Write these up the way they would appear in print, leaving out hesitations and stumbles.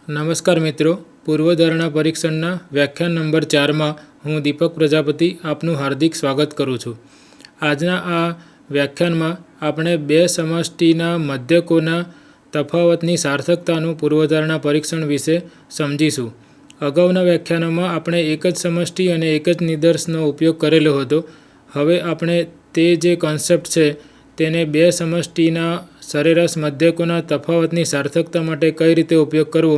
નમસ્કાર મિત્રો, પૂર્વધારણા પરીક્ષણના વ્યાખ્યાન નંબર 4માં હું દીપક પ્રજાપતિ આપનું હાર્દિક સ્વાગત કરું છું. આજના આ વ્યાખ્યાનમાં આપણે બે સમષ્ટિના મધ્યકોના તફાવતની સાર્થકતાનું પૂર્વધારણા પરીક્ષણ વિશે સમજીશું. અગાઉના વ્યાખ્યાનોમાં આપણે એક જ સમષ્ટિ અને એક જ નિદર્શનો ઉપયોગ કરેલો હતો. હવે આપણે તે જે કોન્સેપ્ટ છે તેને બે સમષ્ટિના સરેરાશ મધ્યકોના તફાવતની સાર્થકતા માટે કઈ રીતે ઉપયોગ કરવો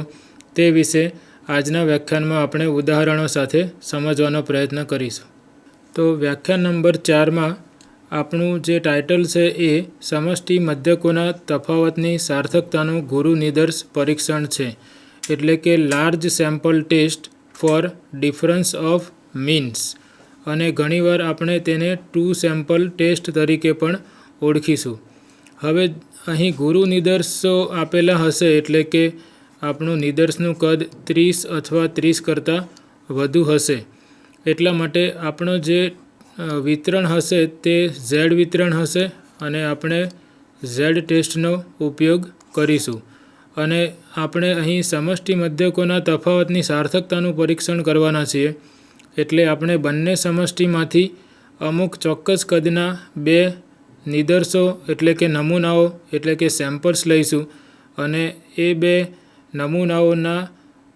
તે વિશે આજના વ્યાખ્યાનમાં આપણે ઉદાહરણો સાથે સમજવાનો પ્રયત્ન કરીશું. તો વ્યાખ્યાન નંબર 4માં આપણું જે ટાઇટલ છે એ સમષ્ટિ મધ્યકોના તફાવતની સાર્થકતાનું ગુરુ નિદર્શ પરીક્ષણ છે, એટલે કે large sample test for difference of means, અને ઘણીવાર આપણે તેને ટુ સેમ્પલ ટેસ્ટ તરીકે પણ ઓળખીશું. હવે અહીં ગુરુ નિદર્શો આપેલા હશે, એટલે કે આપણું નિદર્શનું કદ 30 અથવા 30 કરતાં વધુ હશે. એટલા માટે આપણો જે વિતરણ હશે તે ઝેડ વિતરણ હશે અને આપણે ઝેડ ટેસ્ટનો ઉપયોગ કરીશું. અને આપણે અહીં સમષ્ટિ મધ્યકોના તફાવતની સાર્થકતાનું પરીક્ષણ કરવાના છીએ, એટલે આપણે બંને સમષ્ટિમાંથી અમુક ચોક્કસ કદના બે નિદર્શો એટલે કે નમૂનાઓ એટલે કે સેમ્પલ્સ લઈશું અને એ બે નમૂનાઓના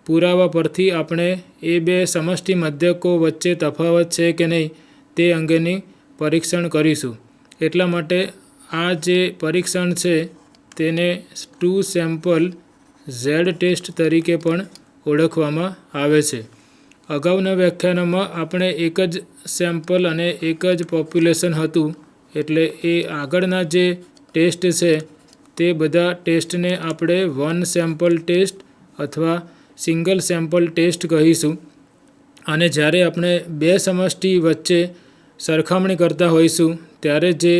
પુરાવા પરથી આપણે એ બે સમષ્ટિ મધ્યકો વચ્ચે તફાવત છે કે નહીં તે અંગેની પરીક્ષણ કરીશું. એટલા માટે આ જે પરીક્ષણ છે તેને ટુ સેમ્પલ ઝેડ ટેસ્ટ તરીકે પણ ઓળખવામાં આવે છે. અગાઉના વ્યાખ્યાનોમાં આપણે એક જ સેમ્પલ અને એક જ પોપ્યુલેશન હતું, એટલે એ આગળના જે ટેસ્ટ છે તે બધા ટેસ્ટને આપણે વન સેમ્પલ ટેસ્ટ અથવા સિંગલ સેમ્પલ ટેસ્ટ કહીશું. અને જ્યારે આપણે બે સમષ્ટિ વચ્ચે સરખામણી કરતા હોઈશું ત્યારે જે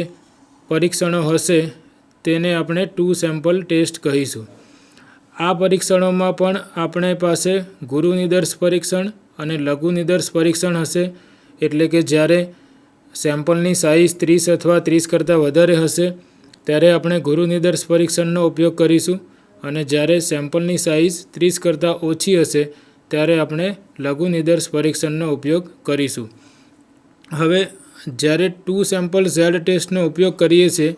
પરીક્ષણો હશે તેને આપણે ટુ સેમ્પલ ટેસ્ટ કહીશું. આ પરીક્ષણોમાં પણ આપણે પાસે ગુરુ નિદર્શ પરીક્ષણ અને લઘુ નિદર્શ પરીક્ષણ હશે, એટલે કે જ્યારે સેમ્પલની સાઇઝ 30 અથવા 30 કરતાં વધારે હશે ત્યારે આપણે ગુરુ નિદર્શ પરીક્ષણનો ઉપયોગ કરીશું, અને જ્યારે સેમ્પલની સાઇઝ 30 કરતાં ઓછી હશે ત્યારે આપણે લઘુ નિદર્શ પરીક્ષણનો ઉપયોગ કરીશું. હવે જ્યારે ટુ સેમ્પલ ઝેડ ટેસ્ટનો ઉપયોગ કરીએ છીએ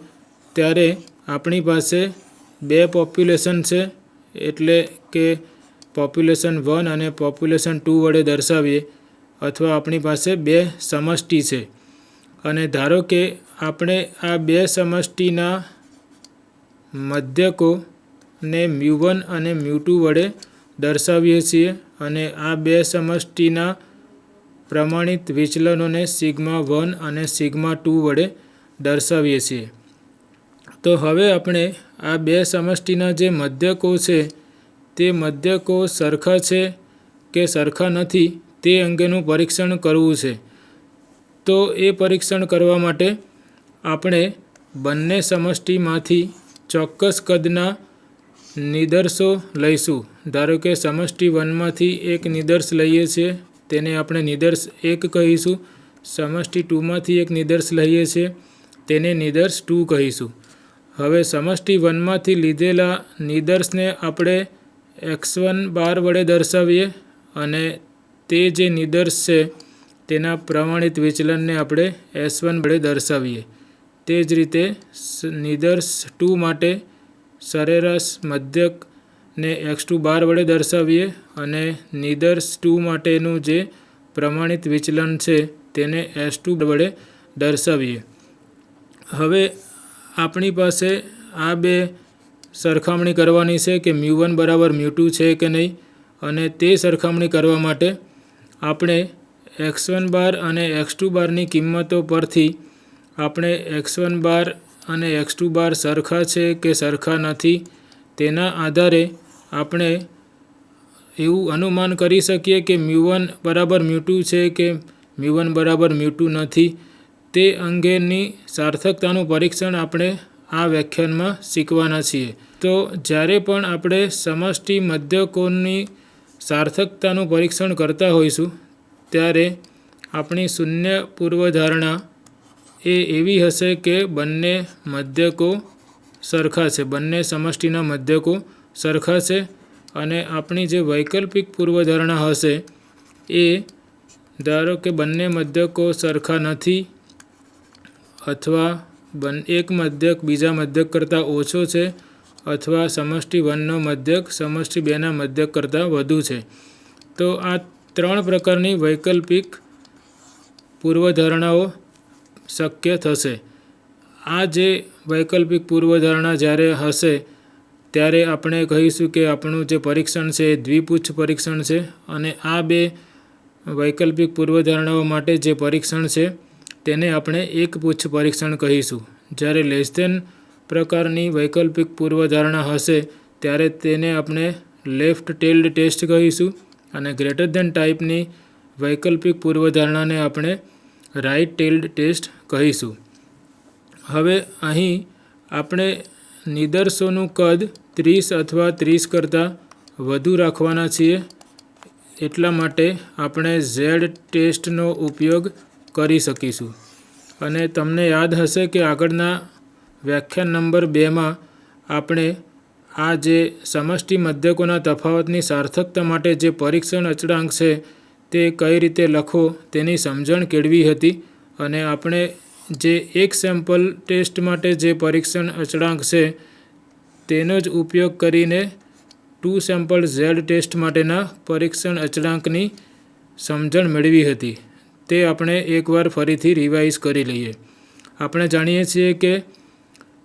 ત્યારે આપણી પાસે બે પોપ્યુલેશન છે, એટલે કે પોપ્યુલેશન 1 અને પોપ્યુલેશન 2 વડે દર્શાવીએ, અથવા આપણી પાસે બે સમષ્ટિ છે. અને ધારો કે આપણે આ બે સમષ્ટિના મધ્યકોને μ1 અને μ2 વડે દર્શાવીએ છીએ અને આ બે સમષ્ટિના પ્રમાણિત વિચલનોને σ1 અને σ2 વડે દર્શાવીએ છીએ. તો હવે આપણે આ બે સમષ્ટિના જે મધ્યકો છે તે મધ્યકો સરખા છે કે સરખા નથી તે અંગેનું પરીક્ષણ કરવું છે. તો એ પરીક્ષણ કરવા માટે આપણે બંને સમષ્ટિમાંથી ચોક્કસ કદના નિદર્શો લઈશું. ધારો કે સમષ્ટિ 1માંથી એક નિદર્શ લઈએ છીએ, તેને આપણે નિદર્શ 1 કહીશું. સમષ્ટિ 2માંથી એક નિદર્શ લઈએ છીએ, તેને નિદર્શ 2 કહીશું. હવે સમષ્ટિ 1માંથી લીધેલા નિદર્શને આપણે x1 બાર વડે દર્શાવીએ અને તે જે નિદર્શ છે તેના પ્રમાણિત વિચલનને આપણે S1 વડે દર્શાવીએ. તે જ રીતે નિદર્શ 2 માટે સરેરાશ મધ્યકને x2 બાર વડે દર્શાવીએ અને નિદર્શ 2 માટેનું જે પ્રમાણિત વિચલન છે તેને S2 વડે દર્શાવીએ. હવે આપણી પાસે આ બે સરખામણી કરવાની છે કે μ1 બરાબર μ2 છે કે નહીં, અને તે સરખામણી કરવા માટે આપણે x1 બાર અને x2 બારની કિંમતો પરથી આપણે x1 બાર અને x2 બાર સરખા છે કે સરખા નથી તેના આધારે આપણે એવું અનુમાન કરી શકીએ કે μ1 બરાબર μ2 છે કે μ1 બરાબર μ2 નથી. તે અંગેની સાર્થકતાનું પરીક્ષણ આપણે આ વ્યાખ્યાનમાં શીખવાના છીએ. તો જ્યારે પણ આપણે સમષ્ટિ મધ્યકોની સાર્થકતાનું પરીક્ષણ કરતા હોઈશું ત્યારે આપણી શૂન્ય પૂર્વધારણા એ એવી હશે કે બંને મધ્યકો સરખા છે, બંને સમષ્ટિના મધ્યકો સરખા છે અને આપણી જે વૈકલ્પિક પૂર્વધારણા હશે એ ધારો કે બંને મધ્યકો સરખા નથી અથવા એક મધ્યક બીજા મધ્યક કરતાં ઓછો છે અથવા સમષ્ટિ 1નો મધ્યક સમષ્ટિ 2ના મધ્યક કરતાં વધુ છે. તો આ 3 પ્રકારની વૈકલ્પિક પૂર્વધારણાઓ શક્ય થશે. આ જે વૈકલ્પિક પૂર્વધારણા જ્યારે હશે ત્યારે આપણે કહીશું કે આપણું જે પરીક્ષણ છે એ દ્વિપુચ્છ પરીક્ષણ છે અને આ બે વૈકલ્પિક પૂર્વધારણાઓ માટે જે પરીક્ષણ છે તેને આપણે એકપુચ્છ પરીક્ષણ કહીશું. જ્યારે લેસ ધેન પ્રકારની વૈકલ્પિક પૂર્વધારણા હશે ત્યારે તેને આપણે લેફ્ટ ટેલ્ડ ટેસ્ટ કહીશું અને ગ્રેટર ધેન ટાઈપની વૈકલ્પિક પૂર્વધારણાને આપણે રાઇટ ટેલ્ડ ટેસ્ટ કહીશું. હવે અહીં આપણે નિદર્શોનું કદ 30 અથવા 30 કરતાં વધુ રાખવાના છીએ. એટલા માટે આપણે ઝેડ ટેસ્ટનો ઉપયોગ કરી શકીશું. અને તમને યાદ હશે કે આગળના વ્યાખ્યાન નંબર 2માં આપણે આ જે સમષ્ટિ મધ્યકોના તફાવતની સાર્થકતા માટે જે પરીક્ષણ અચળાંક છે તે કઈ રીતે લખવો તેની સમજણ કેળવી હતી અને આપણે જે એક સેમ્પલ ટેસ્ટ માટે જે પરીક્ષણ અચળાંક છે તેનો જ ઉપયોગ કરીને 2 સેમ્પલ ઝેડ ટેસ્ટ માટેના પરીક્ષણ અચળાંકની સમજણ મેળવી હતી. તે આપણે એકવાર ફરીથી રિવાઇઝ કરી લઈએ. આપણે જાણીએ છીએ કે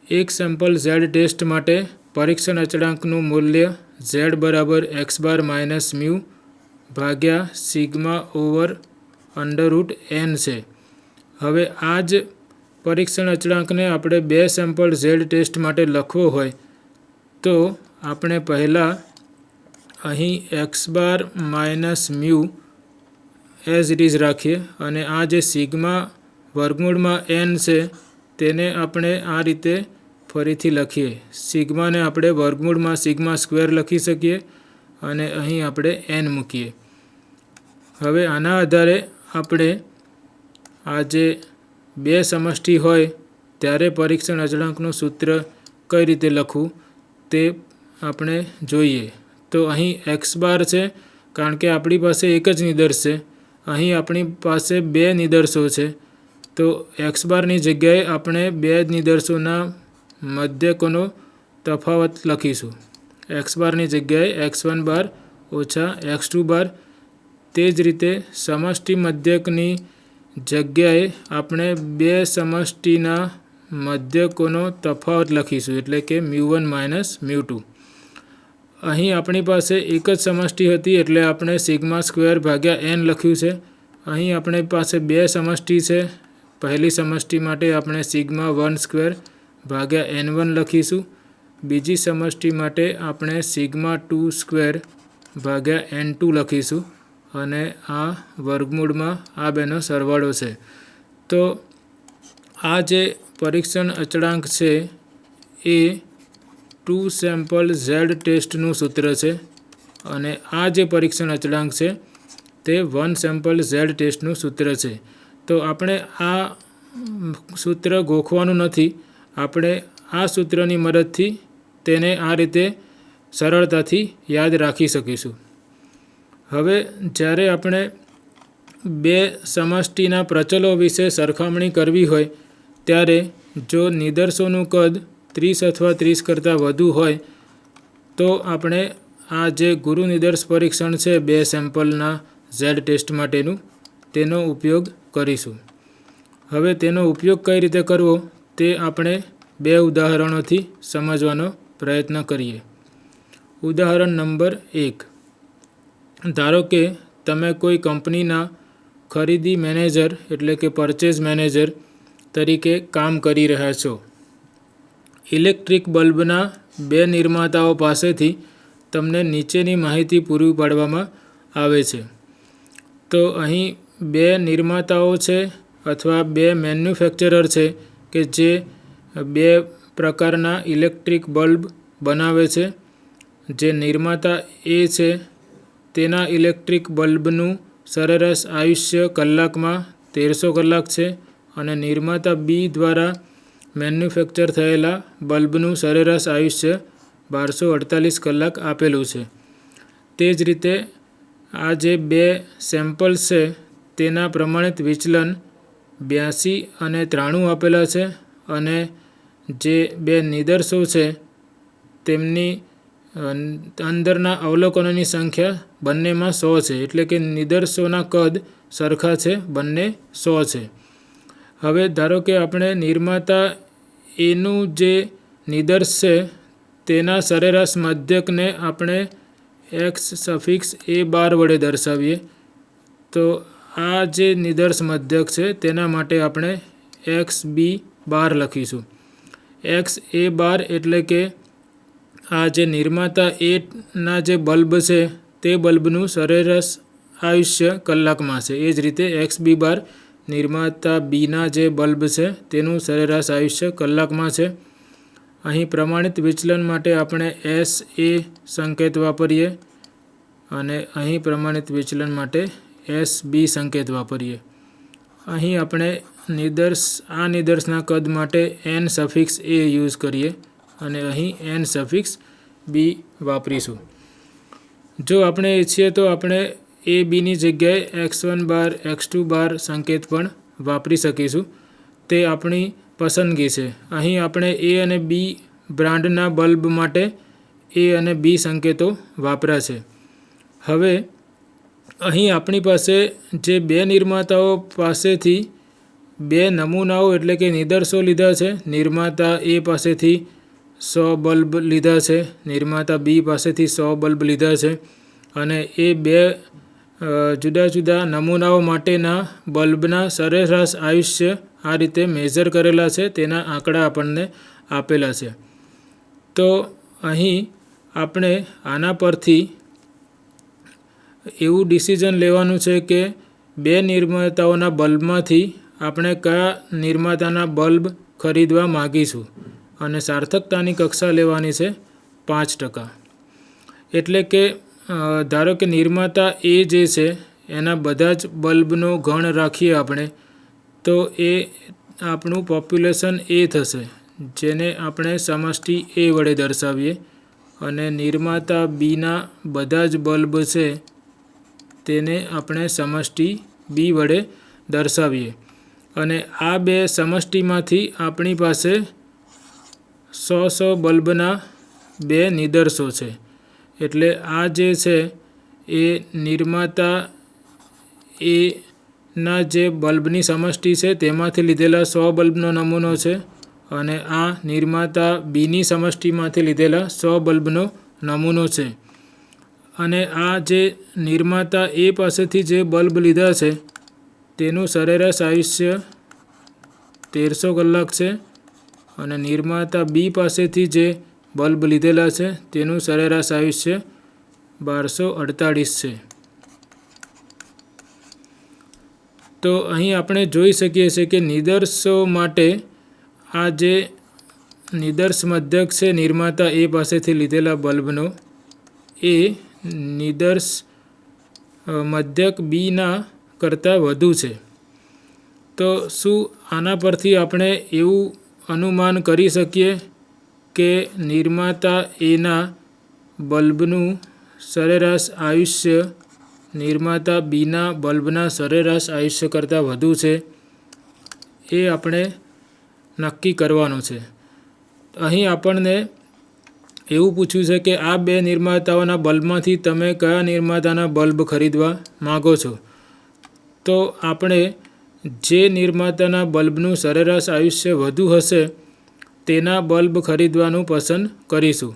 એક સેમ્પલ ઝેડ ટેસ્ટ માટે પરીક્ષણ અચળાંકનું મૂલ્ય z બરાબર x બાર માઇનસ મ્યુ ભાગ્યા સિગ્મા ઓવર √n છે. હવે આ જ પરીક્ષણ અચળાંકને આપણે 2 સેમ્પલ ઝેડ ટેસ્ટ માટે લખવો હોય તો આપણે પહેલાં અહીં x bar minus mu as it is રાખીએ અને આ જે સિગ્મા વર્ગમૂળમાં n છે તેને આપણે આ રીતે ફરીથી લખીએ. સિગ્માને આપણે વર્ગમૂળમાં સિગ્મા સ્ક્વેર લખી શકીએ અને અહીં આપણે n મૂકીએ. હવે આના આધારે આપણે આ જે 2 સમષ્ટિ હોય ત્યારે પરીક્ષણ અચળાંકનું સૂત્ર કઈ રીતે લખવું તે આપણે જોઈએ. તો અહીં x બાર છે કારણ કે આપણી પાસે એક જ નિદર્શ છે. અહીં આપણી પાસે 2 નિદર્શો છે તો x બારની જગ્યાએ આપણે 2 નિદર્શોના મધ્યકોનો તફાવત લખીશું. x બારની જગ્યાએ x1 બાર ઓછા x2 બાર. તે જ રીતે સમષ્ટિ મધ્યકની જગ્યાએ આપણે 2 સમષ્ટિના મધ્યકોનો તફાવત લખીશું એટલે કે μ1 માઇનસ μ2. અહીં આપણી પાસે એક જ સમષ્ટિ હતી એટલે આપણે સિગ્મા સ્ક્વેર ભાગ્યા n લખ્યું છે. અહીં આપણી પાસે 2 સમષ્ટિ છે. પહેલી સમષ્ટિ માટે આપણે સિગ્મા 1 સ્ક્વેર ભાગ્યા n1 લખીશું. બીજી સમષ્ટિ માટે આપણે સિગ્મા 2 સ્ક્વેર ભાગ્યા n2 લખીશું અને આ વર્ગમૂળમાં આ બેનો સરવાળો છે. તો આ જે પરીક્ષણ અચળાંક છે એ 2 સેમ્પલ ઝેડ ટેસ્ટનું સૂત્ર છે અને આ જે પરીક્ષણ અચળાંક છે તે 1 સેમ્પલ ઝેડ ટેસ્ટનું સૂત્ર છે. તો આપણે આ સૂત્ર ગોખવાનું નથી. આપણે આ સૂત્રની મદદથી તેને આ રીતે સરળતાથી યાદ રાખી શકીશું. હવે જ્યારે આપણે 2 સમષ્ટિના પ્રચલો વિશે સરખામણી કરવી હોય ત્યારે જો નિદર્શોનું કદ 30 અથવા 30 કરતાં વધુ હોય તો આપણે આ જે ગુરુ નિદર્શ પરીક્ષણ છે 2 સેમ્પલના ઝેડ ટેસ્ટ માટેનું તેનો ઉપયોગ કરીશું. હવે તેનો ઉપયોગ કઈ રીતે કરવો તે આપણે 2 ઉદાહરણોથી સમજવાનો પ્રયત્ન કરીએ. ઉદાહરણ નંબર 1. ધારો કે તમે કોઈ કંપનીના ખરીદી મેનેજર એટલે કે પરચેઝ મેનેજર તરીકે કામ કરી રહ્યા છો. ઇલેક્ટ્રિક બલ્બના 2 નિર્માતાઓ પાસેથી તમને નીચેની માહિતી પૂરી પાડવામાં આવે છે. તો અહીં 2 નિર્માતાઓ છે અથવા 2 મેન્યુફેક્ચરર છે કે જે 2 પ્રકારના ઇલેક્ટ્રિક બલ્બ બનાવે છે. જે નિર્માતા A છે તેના ઇલેક્ટ્રિક બલ્બનું સરેરાશ આયુષ્ય કલાકમાં 1300 કલાક છે અને નિર્માતા B દ્વારા મેન્યુફેક્ચર થયેલા બલ્બનું સરેરાશ આયુષ્ય 1248 કલાક આપેલું છે. તે જ રીતે આ જે બે સેમ્પલ્સ છે તેના પ્રમાણિત વિચલન 82 અને 93 આપેલા છે અને જે બે નિદર્શો છે તેમની અંદરના અવલોકનોની સંખ્યા બંનેમાં 100 છે, એટલે કે નિદર્શોના કદ સરખા છે, બંને 100 છે. હવે ધારો કે આપણે નિર્માતા એનું જે નિદર્શ છે તેના સરેરાશ મધ્યકને આપણે x∗a વડે દર્શાવીએ તો આ જે નિદર્શ મધ્યક છે તેના માટે આપણે xb લખીશું. xa એટલે કે આ જે નિર્માતા એના જે બલ્બ છે તે બલ્બનું સરેરાશ આયુષ્ય કલાકમાં છે. એ જ રીતે xb નિર્માતા બીના જે બલ્બ છે તેનું સરેરાશ આયુષ્ય કલાકમાં છે. અહીં પ્રમાણિત વિચલન માટે આપણે SA સંકેત વાપરીએ અને અહીં પ્રમાણિત વિચલન માટે SB સંકેત વાપરીએ. અહીં આપણે આ નિદર્શના કદ માટે n∗a યુઝ કરીએ અને અહીં n∗b વાપરીશું. જો આપણે ઈચ્છીએ તો આપણે ABની જગ્યાએ x1 x2 સંકેત પણ વાપરી શકીશું. તે આપણી પસંદગી છે. અહીં આપણે A અને B બ્રાન્ડના બલ્બ માટે A અને B સંકેતો વાપર્યા છે. હવે અહીં આપણી પાસે જે બે નિર્માતાઓ પાસેથી બે નમૂનાઓ એટલે કે નિદર્શો લીધા છે. નિર્માતા A પાસેથી 100 બલ્બ લીધા છે, નિર્માતા B પાસેથી 100 બલ્બ લીધા છે અને એ બે જુદા જુદા નમૂનાઓ માટેના બલ્બના સરેરાશ આયુષ્ય આ રીતે મેઝર કરેલા છે. તેના આંકડા આપણને આપેલા છે. તો અહીં આપણે આના પરથી એવું ડિસિઝન લેવાનું છે કે બે નિર્માતાઓના બલ્બમાંથી આપણે કયા નિર્માતાના બલ્બ ખરીદવા માગીશું અને સાર્થકતાની કક્ષા લેવાની છે 5%. એટલે કે ધારો કે નિર્માતા A જે છે એના બધા જ બલ્બનો ગણ રાખીએ આપણે તો એ આપણું પોપ્યુલેશન A થશે, જેને આપણે સમષ્ટિ A વડે દર્શાવીએ અને નિર્માતા Bના બધા જ બલ્બ છે તેને આપણે સમષ્ટિ B વડે દર્શાવીએ અને આ બે સમષ્ટિમાંથી આપણી પાસે 100 બલ્બના બે નિદર્શો છે. એટલે આ જે છે એ નિર્માતા એના જે બલ્બની સમષ્ટિ છે તેમાંથી લીધેલા 100 બલ્બનો નમૂનો છે અને આ નિર્માતા બીની સમષ્ટિમાંથી લીધેલા 100 બલ્બનો નમૂનો છે. અને આ જે નિર્માતા A પાસેથી જે બલ્બ લીધા છે તેનું સરેરાશ આયુષ્ય 1300 કલાક છે અને નિર્માતા B પાસેથી જે બલ્બ લીધેલા છે તેનું સરેરાશ આયુષ્ય 1248 છે. તો અહીં આપણે જોઈ શકીએ છીએ કે નિદર્શો માટે આ જે નિદર્શ મધ્યક છે નિર્માતા A પાસેથી લીધેલા બલ્બનો એ નિદર્શ મધ્યક Bના કરતાં વધુ છે. તો શું આના પરથી આપણે એવું અનુમાન કરી શકીએ કે નિર્માતા Aના બલ્બનું સરેરાશ આયુષ્ય નિર્માતા Bના બલ્બના સરેરાશ આયુષ્ય કરતાં વધુ છે? એ આપણે નક્કી કરવાનું છે. અહીં આપણને એવું પૂછ્યું છે કે આ બે નિર્માતાઓના બલ્બમાંથી તમે કયા નિર્માતાના બલ્બ ખરીદવા માગો છો? તો આપણે જે નિર્માતાના બલ્બનું સરેરાશ આયુષ્ય વધુ હશે તેના બલ્બ ખરીદવાનું પસંદ કરીશું.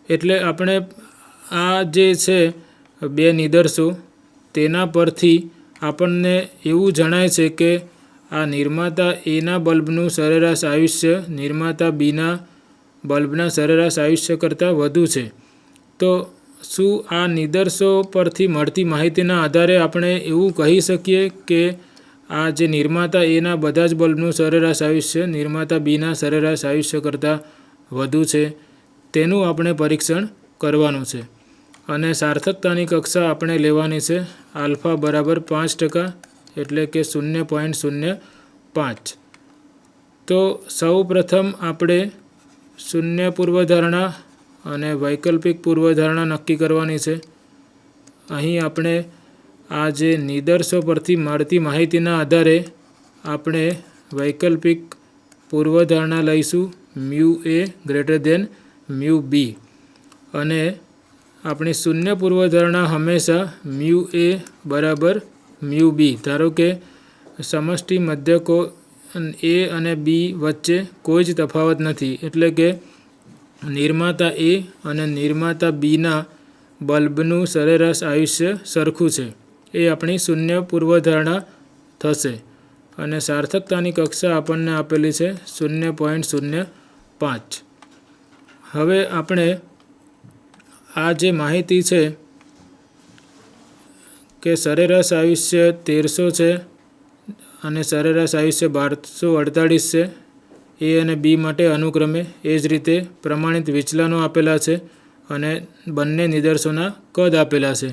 એટલે આપણે આ જે છે બે નિદર્શો તેના પરથી આપણને એવું જણાય છે કે આ નિર્માતા Aના બલ્બનું સરેરાશ આયુષ્ય નિર્માતા Bના બલ્બના સરેરાશ આયુષ્ય કરતાં વધુ છે. તો શું આ નિદર્શો પરથી મળતી માહિતીના આધારે આપણે એવું કહી શકીએ કે આ જે નિર્માતા Aના બધા જ બલ્બનું સરેરાશ આયુષ્ય નિર્માતા Bના સરેરાશ આયુષ્ય કરતાં વધુ છે? તેનું આપણે પરીક્ષણ કરવાનું છે અને સાર્થકતાની કક્ષા આપણે લેવાની છે આલ્ફા બરાબર 5%, એટલે કે 0.05. તો સૌ પ્રથમ આપણે શૂન્ય પૂર્વધારણા અને વૈકલ્પિક પૂર્વધારણા નક્કી કરવાની છે. અહીં આપણે આ જે નિદર્શો પરથી મળતી માહિતીના આધારે આપણે વૈકલ્પિક પૂર્વધારણા લઈશું મ્યુ એ ગ્રેટર દેન મ્યુ બી, અને આપણી શૂન્ય પૂર્વધારણા હંમેશા મ્યુ એ બરાબર મ્યુ બી. ધારો કે સમષ્ટિ મધ્યકો એ અને બી વચ્ચે કોઈ જ તફાવત નથી, એટલે કે નિર્માતા એ અને નિર્માતા બીના બલ્બનું સરેરાશ આયુષ્ય સરખું છે, એ આપણી શૂન્ય પૂર્વધારણા થશે. અને સાર્થકતાની કક્ષા આપણને આપેલી છે 0.05. હવે આપણે આ જે માહિતી છે કે સરેરાશ આયુષ્ય 1300 છે અને સરેરાશ આયુષ્ય 1248 છે એ અને બી માટે અનુક્રમે, એ જ રીતે પ્રમાણિત વિચલનો આપેલા છે અને બંને નિદર્શોના કદ આપેલા છે.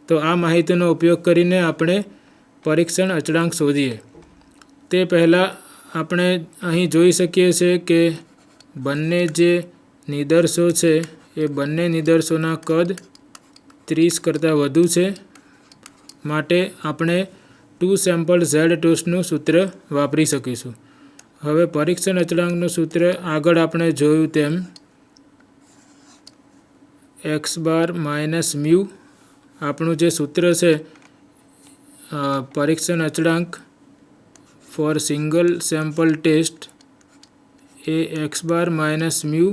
તો આ માહિતીનો ઉપયોગ કરીને આપણે પરીક્ષણ અચળાંક શોધીએ. તે પહેલાં આપણે અહીં જોઈ શકીએ છીએ કે બંને જે નિદર્શો છે એ બંને નિદર્શોના કદ 30 કરતાં વધુ છે, માટે આપણે 2 સેમ્પલ ઝેડ ટોસ્ટનું સૂત્ર વાપરી શકીશું. હવે પરીક્ષણ અચળાંકનું સૂત્ર આગળ આપણે જોયું તેમ x બાર માઇનસ મ્યુ, આપણું જે સૂત્ર છે પરીક્ષણ અચળાંક ફોર સિંગલ સેમ્પલ ટેસ્ટ એ x બાર માઇનસ મ્યુ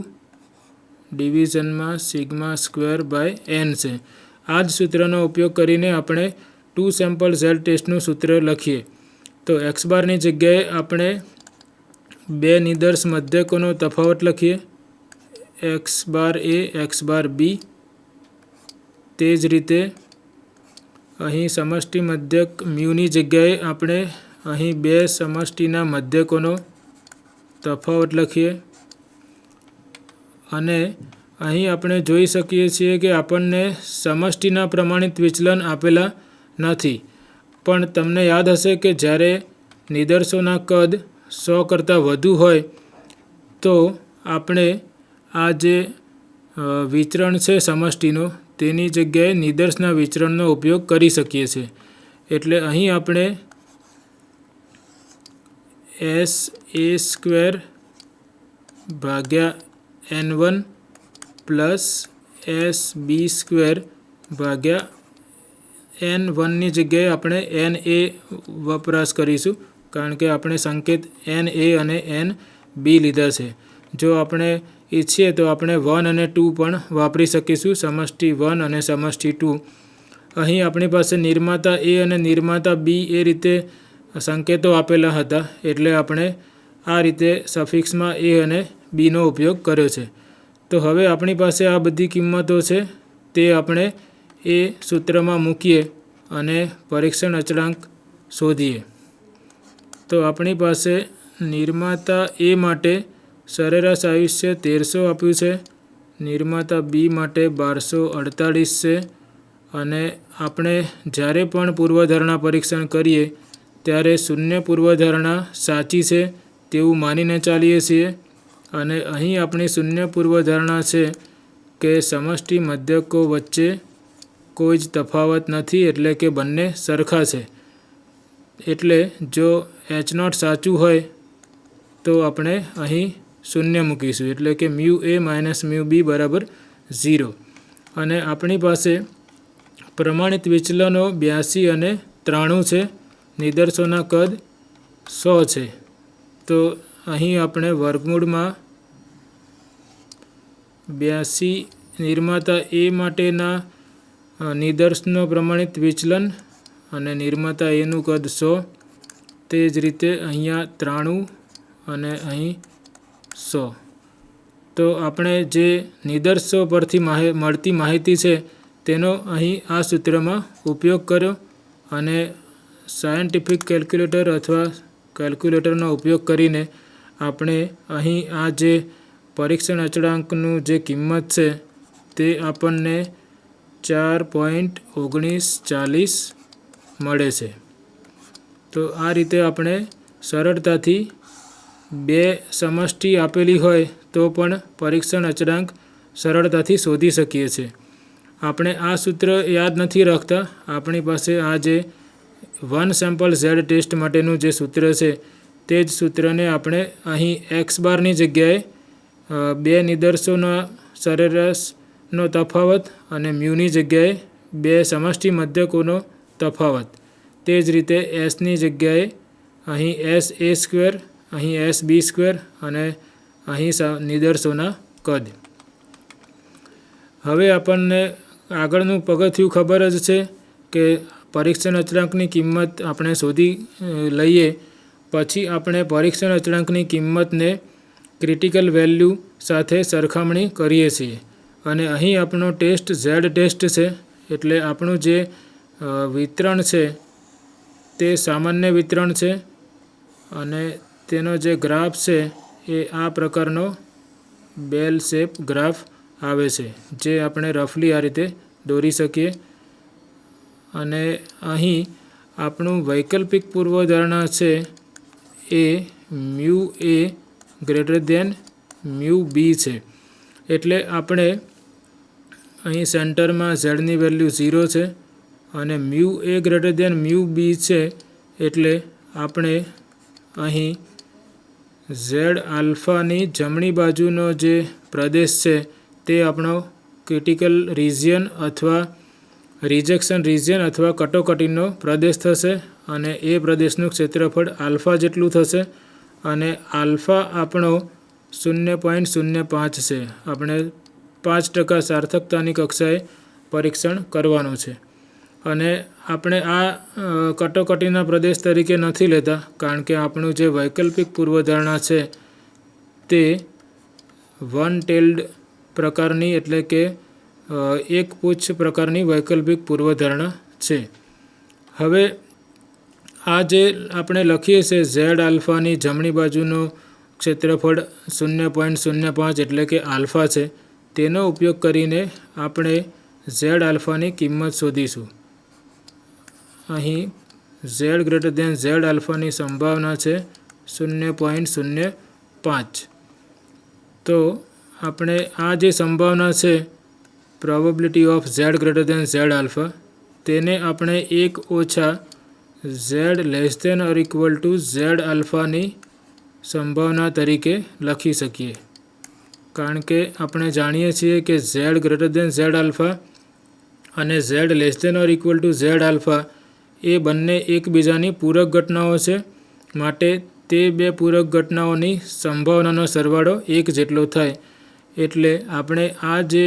ડિવિઝનમાં સિગ્મા સ્ક્વેર બાય n છે. આ જ સૂત્રનો ઉપયોગ કરીને આપણે 2 સેમ્પલ ઝેડ ટેસ્ટનું સૂત્ર લખીએ. તો x બારની જગ્યાએ આપણે બે નિદર્શ મધ્યકોનો તફાવત લખીએ, x બાર એ x બાર બી. તે જ રીતે અહીં સમષ્ટિ મધ્યક મ્યુની જગ્યાએ આપણે અહીં બે સમષ્ટિના મધ્યકોનો તફાવત લખીએ. અને અહીં આપણે જોઈ શકીએ છીએ કે આપણને સમષ્ટિના પ્રમાણિત વિચલન આપેલા નથી, પણ તમને યાદ હશે કે જ્યારે નિદર્શોના કદ 100 કરતાં વધુ હોય તો આપણે આ જે વિચરણ છે સમષ્ટિનો, તેની જગ્યાએ નિદર્શના વિચરણનો ઉપયોગ કરી શકીએ છીએ. એટલે અહીં આપણે એસ એ સ્ક્વેર ભાગ્યા n1 plus S B square ભાગ્યા n1ની જગ્યાએ આપણે n એ વપરાશ કરીશું, કારણ કે આપણે સંકેત n એ અને n બી લીધા છે. જો આપણે ઈચ્છીએ તો આપણે 1 અને 2 પણ વાપરી શકીશું, સમષ્ટિ 1 અને સમષ્ટિ 2. અહીં આપણી પાસે નિર્માતા એ અને નિર્માતા બી એ રીતે સંકેતો આપેલા હતા, એટલે આપણે આ રીતે સફિક્સમાં એ અને બીનો ઉપયોગ કર્યો છે. તો હવે આપણી પાસે આ બધી કિંમતો છે, તે આપણે એ સૂત્રમાં મૂકીએ અને પરીક્ષણ અચળાંક શોધીએ. તો આપણી પાસે નિર્માતા એ માટે સરેરાશ આયુષ્ય 1300 આપ્યું છે, નિર્માતા બી માટે 1248 છે, અને આપણે જ્યારે પણ પૂર્વધારણા પરીક્ષણ કરીએ ત્યારે શૂન્ય પૂર્વધારણા સાચી છે તેવું માનીને ચાલીએ છીએ. અને અહીં આપણી શૂન્ય પૂર્વધારણા છે કે સમષ્ટિ મધ્યકો વચ્ચે કોઈ જ તફાવત નથી, એટલે કે બંને સરખા છે. એટલે જો H0 સાચું હોય તો આપણે અહીં શૂન્ય મૂકીશું, એટલે કે મ્યુ એ માઇનસ મ્યુ બી બરાબર 0. અને આપણી પાસે પ્રમાણિત વિચલનો 82 અને 93 છે, નિદર્શોના કદ 100 છે. તો અહીં આપણે વર્ગમૂળમાં 82 નિર્માતા એ માટેના નિદર્શનો પ્રમાણિત વિચલન અને નિર્માતા એનું કદ 100, તે જ રીતે અહીંયા 93 અને અહીં 100. તો આપણે જે નિદર્શો પરથી મળતી માહિતી છે તેનો અહીં આ સૂત્રમાં ઉપયોગ કર્યો, અને સાયન્ટિફિક કેલ્ક્યુલેટર અથવા કેલ્ક્યુલેટરનો ઉપયોગ કરીને આપણે અહીં આ જે પરીક્ષણ અચળાંકનું જે કિંમત છે તે આપણને 4.1940 મળે છે. તો આ રીતે આપણે સરળતાથી બે સમષ્ટિ આપેલી હોય તો પણ પરીક્ષણ અચળાંક સરળતાથી શોધી શકીએ છીએ. આપણે આ સૂત્ર યાદ નથી રાખતા. આપણી પાસે આ જે વન સેમ્પલ ઝેડ ટેસ્ટ માટેનું જે સૂત્ર છે તે જ સૂત્રને આપણે અહીં એક્સ બારની જગ્યાએ બે નિદર્શોના સરેરાશનો તફાવત અને મ્યુની જગ્યાએ બે સમષ્ટિ મધ્યકોનો તફાવત, તે જ રીતે એસની જગ્યાએ અહીં એસ એ સ્ક્વેર, અહીં એસ બી સ્ક્વેર અને અહીં નિદર્શોના કદ. હવે આપણને આગળનું પગથિયું ખબર જ છે કે પરીક્ષણ અચળાંકની કિંમત આપણે શોધી લઈએ પછી આપણે પરીક્ષણ અચળાંકની કિંમતને ક્રિટિકલ વેલ્યુ સાથે સરખામણી કરીએ છીએ. અને અહીં આપણો ટેસ્ટ ઝેડ ટેસ્ટ છે, એટલે આપણું જે વિતરણ છે તે સામાન્ય વિતરણ છે અને તેનો જે ગ્રાફ છે એ આ પ્રકારનો બેલ શેપ ગ્રાફ આવે છે, જે આપણે રફલી આ રીતે દોરી શકીએ. અને અહીં આપણું વૈકલ્પિક પૂર્વધારણા છે એ મ્યુ એ ગ્રેટર દેન મ્યુ બી છે. એટલે આપણે અહીં સેન્ટરમાં ઝેડની વેલ્યુ 0 છે અને મ્યુ એ ગ્રેટર દેન મ્યુ બી છે, એટલે આપણે અહીં ઝેડ આલ્ફાની જમણી બાજુનો જે પ્રદેશ છે તે આપણો ક્રિટિકલ રિજિયન અથવા રિજેક્શન રિજિયન અથવા કટોકટીનો પ્રદેશ થશે અને એ પ્રદેશનું ક્ષેત્રફળ આલ્ફા જેટલું થશે અને આલ્ફા આપણો 0.05 છે. આપણે 5% સાર્થકતાની કક્ષાએ પરીક્ષણ કરવાનું છે અને આપણે આ કટોકટીના પ્રદેશ તરીકે નથી લેતા, કારણ કે આપણું જે વૈકલ્પિક પૂર્વધારણા છે તે વન ટેલ્ડ પ્રકારની એટલે કે એક પૂચ્છ પ્રકારની વૈકલ્પિક પૂર્વધારણા છે. હવે આ જે આપણે લખીએ છીએ ઝેડ આલ્ફાની જમણી બાજુનો ક્ષેત્રફળ 0.05 એટલે કે આલ્ફા છે, તેનો ઉપયોગ કરીને આપણે ઝેડ આલ્ફાની કિંમત શોધીશું. અહીં ઝેડ ગ્રેટર દેન ઝેડ આલ્ફાની સંભાવના છે 0.05. તો આપણે આ જે સંભાવના છે probability of Z greater than Z alpha, તેને આપણે 1 ઓછા Z less than or equal to Z આલ્ફાની સંભાવના તરીકે લખી શકીએ. કારણ કે આપણે જાણીએ છીએ કે Z greater than Z alpha અને Z less than or equal to Z alpha એ બંને એકબીજાની પૂરક ઘટનાઓ છે, માટે તે બે પૂરક ઘટનાઓની સંભાવનાનો સરવાળો 1 જેટલો થાય. એટલે આપણે આ જે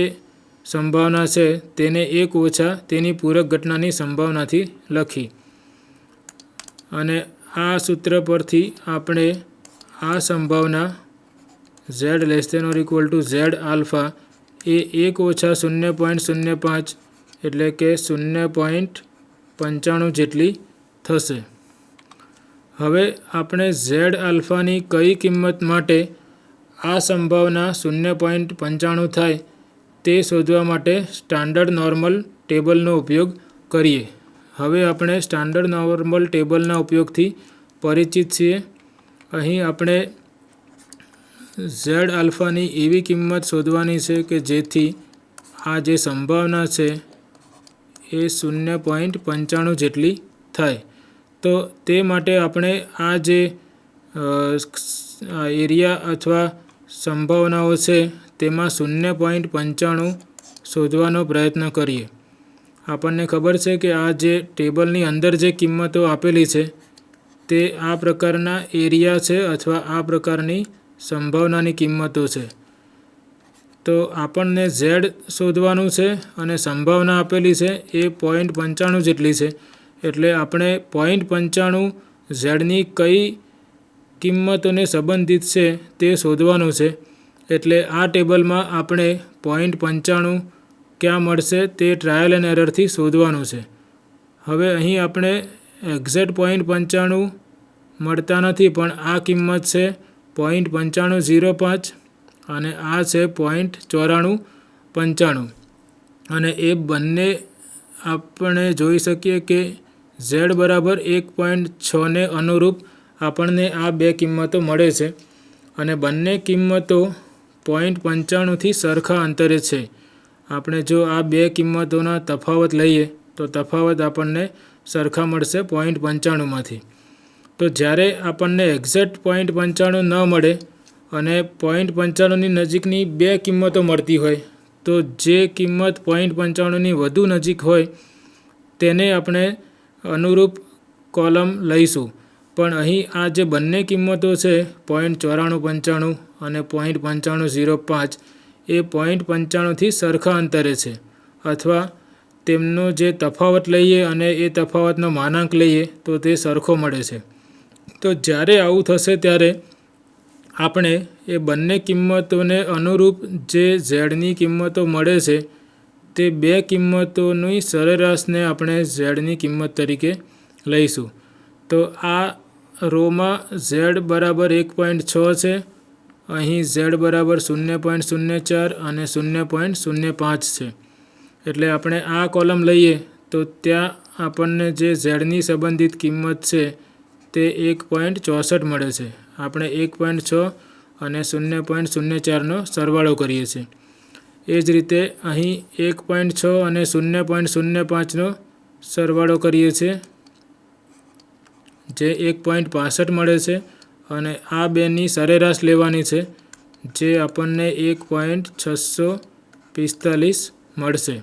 સંભાવના છે તેને 1 ઓછા તેની પૂરક ઘટનાની સંભાવનાથી લખી અને આ સૂત્ર પરથી આપણે આ સંભાવના Z less than or equal to Z alpha એ 1 ઓછા 0.05 એટલે કે 0.95 જેટલી થશે. હવે આપણે ઝેડ આલ્ફાની કઈ કિંમત માટે આ સંભાવના 0.95 થાય તે શોધવા માટે સ્ટાન્ડર્ડ નોર્મલ ટેબલનો ઉપયોગ કરીએ. હવે આપણે સ્ટાન્ડર્ડ નોર્મલ ટેબલના ઉપયોગથી પરિચિત છીએ. અહીં આપણે ઝેડ આલ્ફાની એવી કિંમત શોધવાની છે કે જેથી આ જે સંભાવના છે એ 0.95 જેટલી થાય. તો તે માટે આપણે આ જે એરિયા અથવા સંભાવનાઓ છે તેમાં 0.95 શોધવાનો પ્રયત્ન કરીએ. આપણને ખબર છે કે આ જે ટેબલની અંદર જે કિંમતો આપેલી છે તે આ પ્રકારના એરિયા છે અથવા આ પ્રકારની સંભાવનાની કિંમતો છે. તો આપણને ઝેડ શોધવાનું છે અને સંભાવના આપેલી છે એ 0.95 જેટલી છે, એટલે આપણે 0.95 ઝેડની કઈ કિંમતોને સંબંધિત છે તે શોધવાનું છે. એટલે આ ટેબલમાં આપણે 0.95 ક્યાં મળશે તે ટ્રાયલ એન્ડ એરરથી શોધવાનું છે. હવે અહીં આપણે એક્ઝેક્ટ 0.95 મળતા નથી, પણ આ કિંમત છે 0.9505 અને આ છે 0.9495 અને એ બંને આપણે જોઈ શકીએ કે ઝેડ બરાબર 1.6 ને અનુરૂપ આપણને આ બે કિંમતો મળે છે અને બંને કિંમતો 0.95થી સરખા અંતરે છે. આપણે જો આ બે કિંમતોના તફાવત લઈએ તો તફાવત આપણને સરખા મળશે 0.95માંથી. તો જ્યારે આપણને એક્ઝેક્ટ 0.95 ન મળે અને 0.95ની નજીકની બે કિંમતો મળતી હોય તો જે કિંમત 0.95ની વધુ નજીક હોય તેને આપણે અનુરૂપ કોલમ લઈશું. પણ અહીં આ જે બંને કિંમતો છે 0.9495 અને 0.9505 એ 0.95થી સરખા અંતરે છે, અથવા તેમનો જે તફાવત લઈએ અને એ તફાવતનો માનાંક લઈએ તો તે સરખો મળે છે. તો જ્યારે આવું થશે ત્યારે આપણે એ બંને કિંમતોને અનુરૂપ જે ઝેડની કિંમતો મળે છે તે બે કિંમતોની સરેરાશને આપણે ઝેડની કિંમત તરીકે લઈશું. તો આ રોમાં ઝેડ બરાબર 1.6 છે, અહીં ઝેડ બરાબર 0.04 અને 0.05 છે. એટલે આપણે આ કોલમ લઈએ તો ત્યાં આપણને જે ઝેડની સંબંધિત કિંમત છે તે 1.64 મળે છે. આપણે 1.6 અને 0.04નો સરવાળો કરીએ છીએ. એ જ રીતે અહીં 1.6 અને 0.05નો સરવાળો કરીએ છીએ જે 1.65 મળે છે, અને આ બેની સરેરાશ લેવાની છે જે આપણને 1.645 મળશે.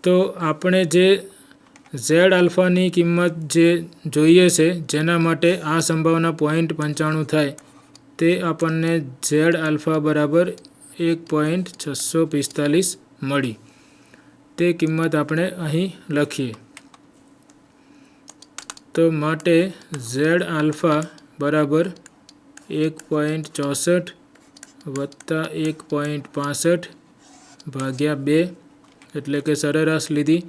તો આપણે જે ઝેડ આલ્ફાની કિંમત જે જોઈએ છે જેના માટે આ સંભાવના 0.95 થાય તે આપણને ઝેડ આલ્ફા બરાબર 1.645 મળી. તે કિંમત આપણે અહીં લખીએ. તો માટે ઝેડ આલ્ફા બરાબર 1.64 વત્તા 1.65 ભાગ્યા 2 એટલે કે સરેરાશ લીધી.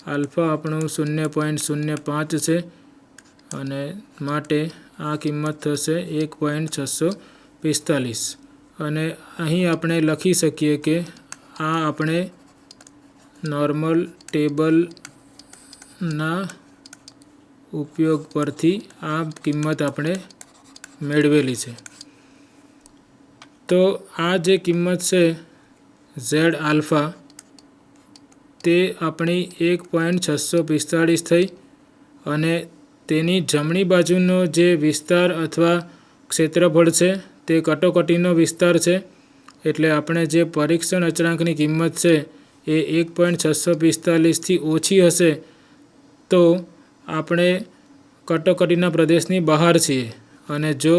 આલ્ફા આપણું 0.05 છે અને માટે આ કિંમત થશે 1.645. અને અહીં આપણે લખી શકીએ કે આ આપણે નોર્મલ ટેબલના ઉપયોગ પરથી આ કિંમત આપણે મેળવેલી છે. તો આ જે કિંમત છે ઝેડ આલ્ફા તે આપણી 1.645 થઈ, અને તેની જમણી બાજુનો જે વિસ્તાર અથવા ક્ષેત્રફળ છે તે કટોકટીનો વિસ્તાર છે. એટલે આપણે જે પરીક્ષણ અચળાંકની કિંમત છે એ 1.645થી ઓછી હશે તો આપણે કટોકટીના પ્રદેશની બહાર છીએ, અને જો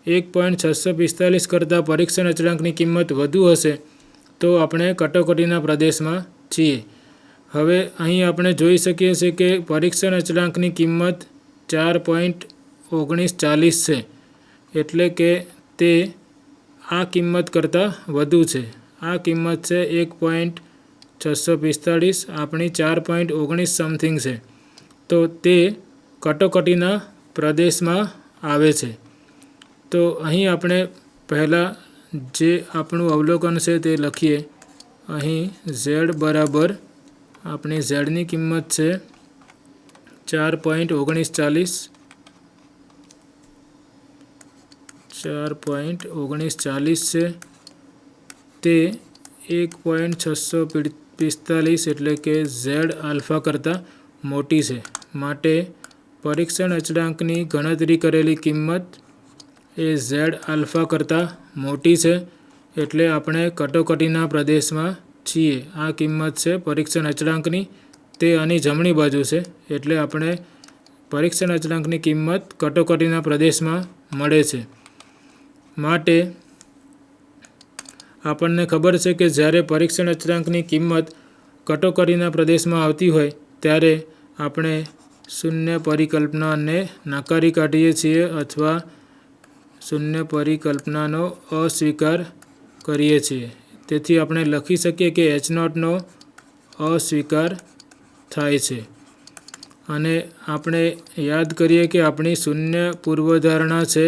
1.645 કરતાં પરીક્ષણ અચળાંકની કિંમત વધુ હશે તો આપણે કટોકટીના પ્રદેશમાં છીએ. હવે અહીં આપણે જોઈ શકીએ છીએ કે પરીક્ષણ અચળાંકની કિંમત 4.1940 છે, એટલે કે તે આ કિંમત કરતાં વધુ છે. આ કિંમત છે 1.645, આપણી 4.19 સમથિંગ છે. તો તે કટોકટીના પ્રદેશમાં આવે છે. તો અહીં આપણે પહેલાં જે આપણું અવલોકન છે તે લખીએ. અહીં ઝેડ બરાબર આપણી ઝેડની કિંમત છે 4.19 છે, તે 1.645 એટલે કે ઝેડ આલ્ફા કરતાં મોટી છે. માટે પરીક્ષણ અચળાંકની ગણતરી કરેલી કિંમત એ ઝેડ આલ્ફા કરતાં મોટી છે, એટલે આપણે કટોકટીના પ્રદેશમાં છીએ. આ કિંમત છે પરીક્ષણ અચળાંકની, તે આની જમણી બાજુ છે, એટલે આપણે પરીક્ષણ અચળાંકની કિંમત કટોકટીના પ્રદેશમાં મળે છે. માટે આપણને ખબર છે કે જ્યારે પરીક્ષણ અચળાંકની કિંમત કટોકટીના પ્રદેશમાં આવતી હોય ત્યારે આપણે શૂન્ય પરિકલ્પનાને નકારી કાઢીએ છીએ અથવા શૂન્ય પરિકલ્પનાનો અસ્વીકાર કરીએ છીએ. તેથી આપણે લખી શકીએ કે H0નો અસ્વીકાર થાય છે. અને આપણે યાદ કરીએ કે આપણી શૂન્ય પૂર્વધારણા છે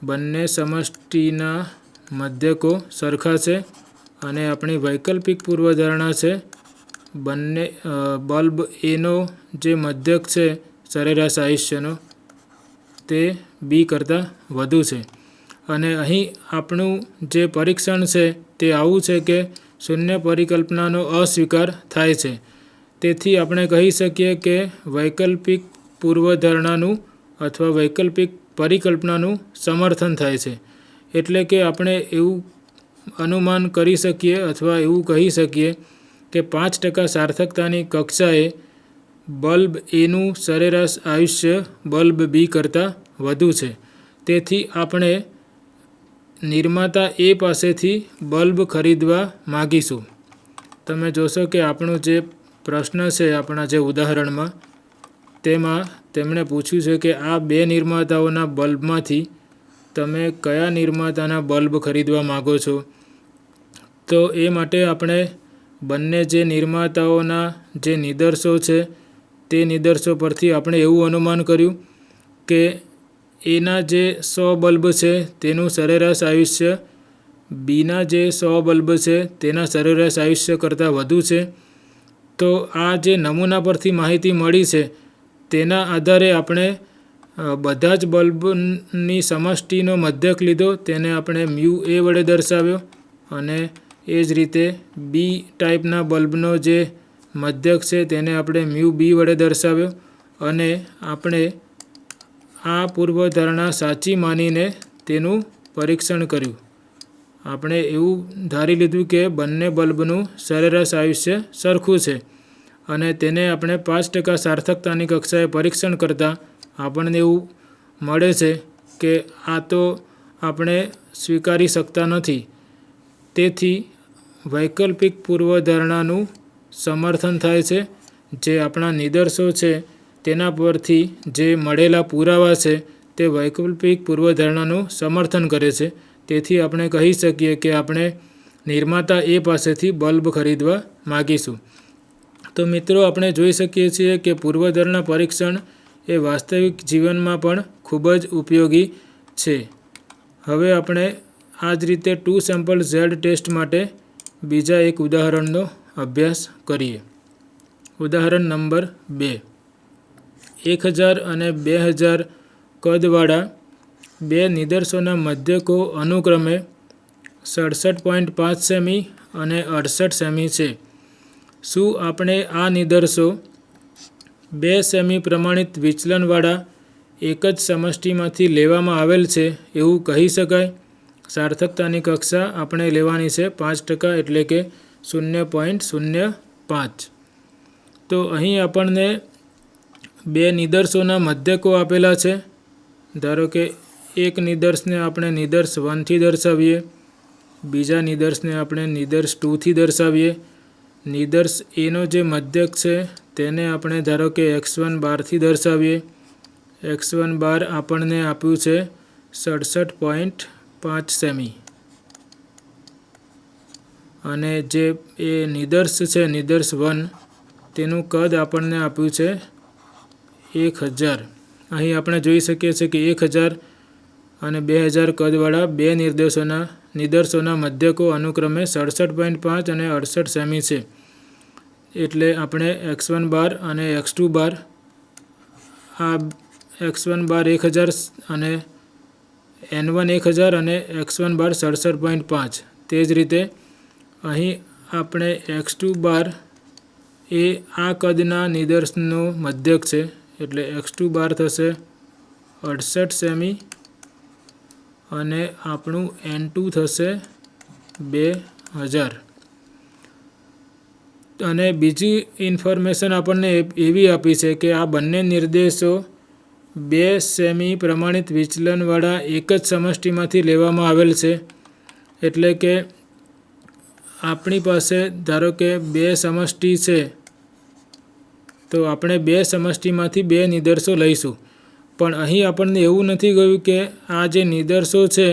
બંને સમષ્ટિના મધ્યકો સરખા છે, અને આપણી વૈકલ્પિક પૂર્વધારણા છે બંને બલ્બ એનો જે મધ્યક છે સરેરાશ આયુષ્યનો તે બી કરતાં વધુ છે. અને અહીં આપણું જે પરીક્ષણ છે તે આવું છે કે શૂન્ય પરિકલ્પનાનો અસ્વીકાર થાય છે. તેથી આપણે કહી શકીએ કે વૈકલ્પિક પૂર્વધારણાનું અથવા વૈકલ્પિક પરિકલ્પનાનું સમર્થન થાય છે. એટલે કે આપણે એવું અનુમાન કરી શકીએ અથવા એવું કહી શકીએ કે 5% સાર્થકતાની કક્ષાએ બલ્બ એનું સરેરાશ આયુષ્ય બલ્બ બી કરતાં વધુ છે. તેથી આપણે નિર્માતા એ પાસેથી બલ્બ ખરીદવા માગીશું. તમે જોશો કે આપણું જે પ્રશ્ન છે, આપણા જે ઉદાહરણમાં, તેમાં તેમણે પૂછ્યું છે કે આ 2 નિર્માતાઓના બલ્બમાંથી તમે કયા નિર્માતાના બલ્બ ખરીદવા માગો છો. તો એ માટે આપણે બંને જે નિર્માતાઓના જે નિદર્શો છે તે નિદર્શો પરથી આપણે એવું અનુમાન કર્યું કે એના જે 100 બલ્બ છે તેનું સરેરાશ આયુષ્ય બીના જે 100 બલ્બ છે તેના સરેરાશ આયુષ્ય કરતાં વધુ છે. તો આ જે નમૂના પરથી માહિતી મળી છે તેના આધારે આપણે બધા જ બલ્બની સમષ્ટિનો મધ્યક લીધો, તેને આપણે મ્યુ એ વડે દર્શાવ્યો, અને એ જ રીતે બી ટાઈપના બલ્બનો જે મધ્યક છે તેને આપણે મ્યુ બી વડે દર્શાવ્યો, અને આપણે આ પૂર્વધારણા સાચી માનીને તેનું પરીક્ષણ કર્યું. આપણે એવું ધારી લીધું કે બંને બલ્બનું સરેરાશ આયુષ્ય સરખું છે, અને તેને આપણે 5% સાર્થકતાની કક્ષાએ પરીક્ષણ કરતાં આપણને એવું મળે છે કે આ તો આપણે સ્વીકારી શકતા નથી. તેથી વૈકલ્પિક પૂર્વધારણાનું સમર્થન થાય છે. જે આપણા નિદર્શો છે તેના પરથી જે મળેલા પુરાવા છે તે વૈકલ્પિક પૂર્વધારણાનું સમર્થન કરે છે. તેથી આપણે કહી શકીએ કે આપણે નિર્માતા એ પાસેથી બલ્બ ખરીદવા માગીશું. તો મિત્રો, આપણે જોઈ શકીએ છીએ કે પૂર્વધારણા પરીક્ષણ એ વાસ્તવિક જીવનમાં પણ ખૂબ જ ઉપયોગી છે. હવે આપણે આ જ રીતે 2 સેમ્પલ ઝેડ ટેસ્ટ માટે બીજા એક ઉદાહરણનો અભ્યાસ કરીએ. ઉદાહરણ નંબર 2. 1000 અને 2000 કદવાળા 2 નિદર્શોના મધ્યકો અનુક્રમે 67.5 સેમી અને 68 સેમી છે. શું આપણે આ નિદર્શો 2 સેમી પ્રમાણિત વિચલનવાળા એક જ સમષ્ટિમાંથી લેવામાં આવેલ છે એવું કહી શકાય? સાર્થકતાની કક્ષા આપણે લેવાની છે 5%, એટલે કે 0.05. તો અહીં આપણને 2 નિદર્શોના મધ્યકો આપેલા છે. ધારો કે એક નિદર્શને આપણે નિદર્શ 1 થી દર્શાવીએ, બીજા નિદર્શને આપણે નિદર્શ 2 થી દર્શાવીએ. નિદર્શ એનો જે મધ્યક છે તેને આપણે ધારો કે x1 બારથી દર્શાવીએ. x1 બાર આપણને આપ્યું છે 67.5 સેમી, અને જે એ નિદર્શ છે નિદર્શ 1 તેનું કદ આપણને આપ્યું છે 1000. અહીં આપણે જોઈ શકીએ છીએ કે 1000 અને 2000 કદવાળા 2 નિદર્શોના મધ્યકો અનુક્રમે 67.5 અને 68 સેમી છે. એટલે આપણે x1 બાર અને x2 બાર, આ x1 બાર 1000 અને n1 1000 અને x1 બાર 67.5. તે જ રીતે અહીં આપણે x2 બાર એ આ કદના નિદર્શનો મધ્યક છે, એટલે x2 બાર થશે 68 સેમી, અને આપણું n2 થશે 2000. અને બીજી ઇન્ફોર્મેશન આપણને એવી આપી છે કે આ બંને નિર્દેશો 2 સેમી પ્રમાણિત વિચલનવાળા એક જ સમષ્ટિમાંથી લેવામાં આવેલ છે. એટલે કે આપણી પાસે ધારો કે 2 સમષ્ટિ છે, તો આપણે 2 સમષ્ટિમાંથી 2 નિદર્શો લઈશું. પણ અહીં આપણને એવું નથી કહ્યું કે આ જે નિદર્શો છે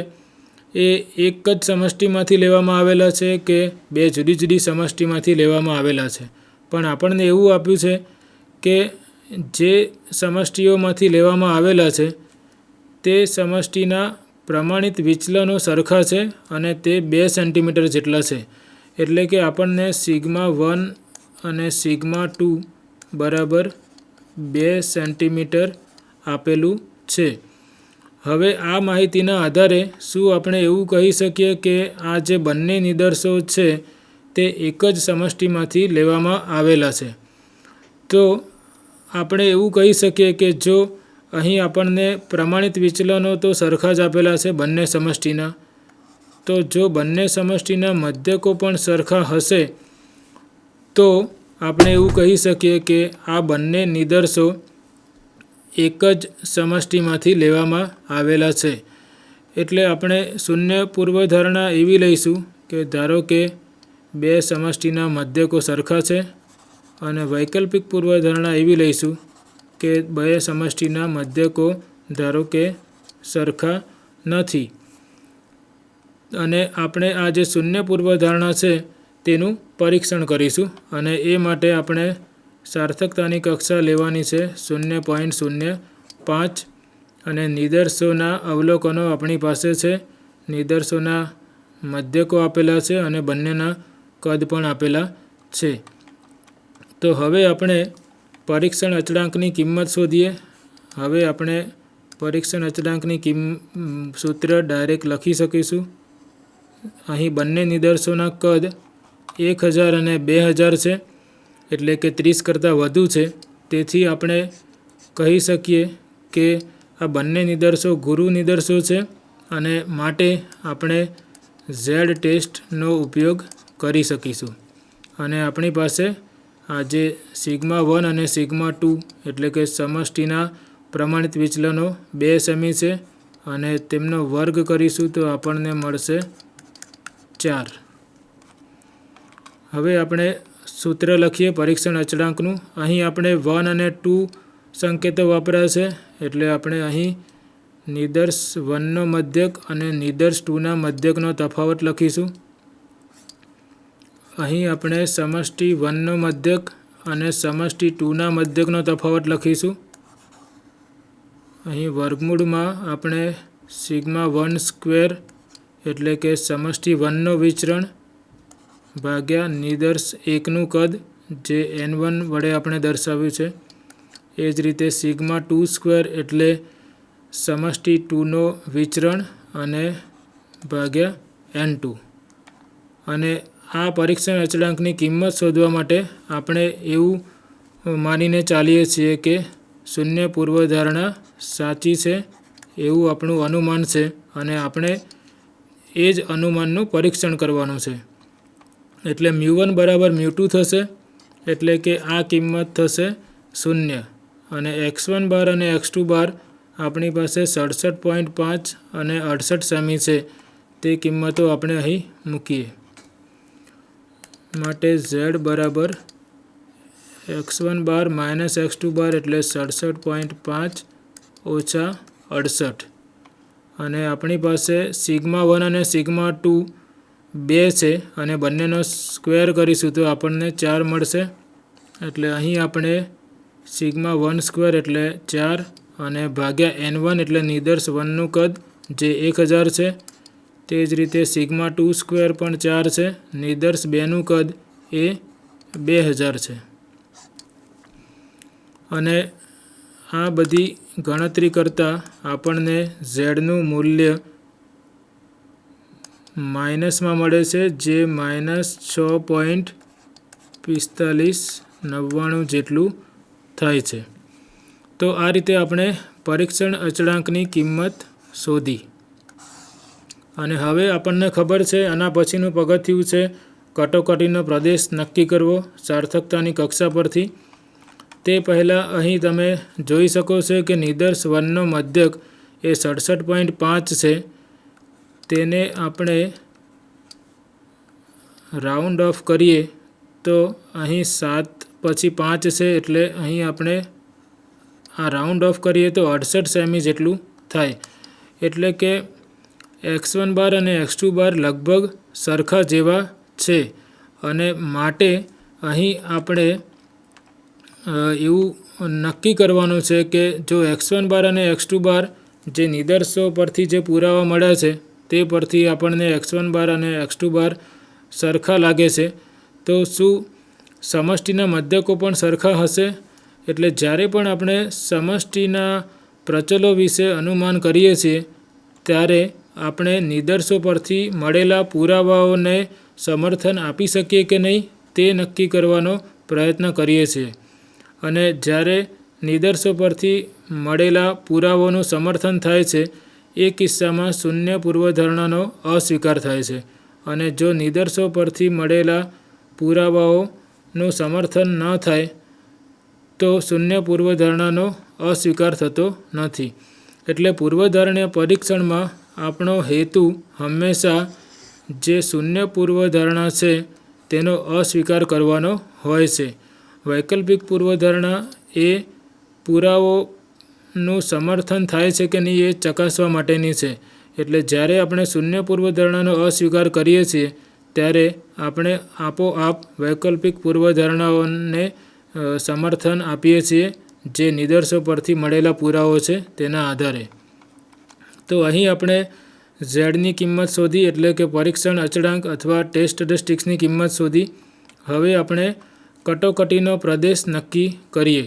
એ એક જ સમષ્ટિમાંથી લેવામાં આવેલા છે કે 2 જુદી જુદી સમષ્ટિમાંથી લેવામાં આવેલા છે. પણ આપણને એવું આપ્યું છે કે જે સમષ્ટિઓમાંથી લેવામાં આવેલા છે તે સમષ્ટિના પ્રમાણિત વિચલનો સરખા છે, અને તે 2 સેન્ટીમીટર જેટલા છે. એટલે કે આપણને σ1 અને σ2 બરાબર 2 સેન્ટીમીટર આપેલું છે. હવે આ માહિતીના આધારે શું આપણે એવું કહી શકીએ કે આ જે બંને નિદર્શો છે તે એક જ સમષ્ટિમાંથી લેવામાં આવેલા છે. તો આપણે એવું કહી શકીએ કે જો અહીં આપણને પ્રમાણિત વિચલનો તો સરખા જ આપેલા છે બંને સમષ્ટિના, તો જો બંને સમષ્ટિના મધ્યકો પણ સરખા હશે તો આપણે એવું કહી શકીએ કે આ બંને નિદર્શો એક જ સમષ્ટિમાંથી લેવામાં આવેલા છે. એટલે આપણે શૂન્ય પૂર્વધારણા એવી લઈશું કે ધારો કે બે સમષ્ટિના મધ્યકો સરખા છે, અને વૈકલ્પિક પૂર્વધારણા એવી લઈશું કે બે સમષ્ટિના મધ્યકો ધારો કે સરખા નથી. અને આપણે આ જે શૂન્ય પૂર્વધારણા છે તેનું પરીક્ષણ કરીશું, અને એ માટે આપણે સાર્થકતાની કક્ષા લેવાની છે 0.05, અને નિદર્શોના અવલોકનો આપણી પાસે છે. નિદર્શોના મધ્યકો આપેલા છે અને બંનેના કદ પણ આપેલા છે. તો હવે આપણે પરીક્ષણ અચળાંકની કિંમત શોધીએ. હવે આપણે પરીક્ષણ અચળાંકની સૂત્ર ડાયરેક્ટ લખી શકીશું. અહીં બંને નિદર્શોના કદ 1000 અને 2000 છે, એટલે કે 30 કરતાં વધુ છે. તેથી આપણે કહી શકીએ કે આ બંને નિદર્શો ગુરુ નિદર્શો છે, અને માટે આપણે ઝેડ ટેસ્ટનો ઉપયોગ કરી શકીશું. અને આપણી પાસે આ જે σ1 અને σ2 એટલે કે સમષ્ટિના પ્રમાણિત વિચલનો 2 સેમી છે, અને તેમનો વર્ગ કરીશું તો આપણને મળશે 4. હવે આપણે સૂત્ર લખીએ પરીક્ષણ અચળાંકનું. અહીં આપણે 1 અને 2 સંકેતો વાપર્યા છે, એટલે આપણે અહીં નિદર્શ 1નો મધ્યક અને નિદર્શ 2ના મધ્યકનો તફાવત લખીશું. અહીં આપણે સમષ્ટિ 1નો મધ્યક અને સમષ્ટિ 2ના મધ્યકનો તફાવત લખીશું. અહીં વર્ગમૂળમાં આપણે σ1² એટલે કે સમષ્ટિ 1નો વિચરણ ભાગ્યા નિદર્શ 1નું કદ જે n1 વડે આપણે દર્શાવ્યું છે. એ જ રીતે σ2² એટલે સમષ્ટિ 2નો વિચરણ અને ભાગ્યા n2. અને આ પરીક્ષણ અચળાંકની કિંમત શોધવા માટે આપણે એવું માનીને ચાલીએ છીએ કે શૂન્ય પૂર્વધારણા સાચી છે એવું આપણું અનુમાન છે, અને આપણે એ જ અનુમાનનું પરીક્ષણ કરવાનું છે. એટલે μ1 બરાબર μ2 થશે, એટલે કે આ કિંમત થશે 0. અને x1 બાર અને x2 બાર આપણી પાસે 67.5 અને 68 સેમી છે, તે કિંમતો આપણે અહીં મૂકીએ. માટે z બરાબર x1 બાર માઇનસ x2 બાર એટલે 67.5 ઓછા 68. અને આપણી પાસે σ1 અને σ2 2 છે, અને બંનેનો સ્ક્વેર કરીશું તો આપણને 4 મળશે. એટલે અહીં આપણે σ1² એટલે 4 અને ભાગ્યા n1 એટલે નિદર્શ 1નું કદ જે 1000 છે. તે જ રીતે σ2² પણ 4 છે, નિદર્શ 2નું કદ એ 2000 છે. અને આ બધી ગણતરી કરતાં આપણને ઝેડનું મૂલ્ય માઇનસમાં મળે છે, જે -6.4599 જેટલું થાય છે. તો આ રીતે આપણે પરીક્ષણ અચળાંકની કિંમત શોધી. અને હવે આપણને ખબર છે આના પછીનું પગથિયું છે કટોકટીનો પ્રદેશ નક્કી કરવો સાર્થકતાની કક્ષા પરથી. તે પહેલાં અહીં તમે જોઈ શકો છો કે નિદર્શ 1નો મધ્યક એ 67.5 છે. તેને આપણે રાઉન્ડ ઓફ કરીએ તો અહીં 7 પછી 5 છે, એટલે અહીં આપણે આ રાઉન્ડ ઓફ કરીએ તો 68 સેમી જેટલું થાય. એટલે કે x1 બાર અને x2 બાર લગભગ સરખા જેવા છે, અને માટે અહીં આપણે એવું નક્કી કરવાનું છે કે જો x1 બાર અને x2 બાર જે નિદર્શો પરથી જે પુરાવા મળ્યા છે તે પરથી આપણને x1 બાર અને x2 બાર સરખા લાગે છે, તો શું સમષ્ટિના મધ્યકો પણ સરખા હશે? એટલે જ્યારે પણ આપણે સમષ્ટિના પ્રચલો વિશે અનુમાન કરીએ છીએ ત્યારે આપણે નિદર્શો પરથી મળેલા પુરાવાઓને સમર્થન આપી શકીએ કે નહીં તે નક્કી કરવાનો પ્રયત્ન કરીએ છીએ. અને જ્યારે નિદર્શો પરથી મળેલા પુરાવાઓનું સમર્થન થાય છે એ કિસ્સામાં શૂન્ય પૂર્વધારણાનો અસ્વીકાર થાય છે. અને જો નિદર્શો પરથી મળેલા પુરાવાઓનું સમર્થન ન થાય તો શૂન્ય પૂર્વધારણાનો અસ્વીકાર થતો નથી. એટલે પૂર્વધારણીય પરીક્ષણમાં આપણો હેતુ હંમેશા જે શૂન્ય પૂર્વધારણા છે તેનો અસ્વીકાર કરવાનો હોય છે. વૈકલ્પિક પૂર્વધારણા એ પુરાવાઓનું સમર્થન થાય છે કે નહીં એ ચકાસવા માટેની છે. એટલે જ્યારે આપણે શૂન્ય પૂર્વધારણાનો અસ્વીકાર કરીએ છીએ ત્યારે આપણે આપોઆપ વૈકલ્પિક પૂર્વધારણાઓને સમર્થન આપીએ છીએ જે નિદર્શો પરથી મળેલા પુરાવાઓ છે તેના આધારે. તો અહીં આપણે ઝેડની કિંમત શોધી એટલે કે પરીક્ષણ અચળાંક અથવા ટેસ્ટ સ્ટેટિસ્ટિક્સની કિંમત શોધી. હવે આપણે કટોકટીનો પ્રદેશ નક્કી કરીએ.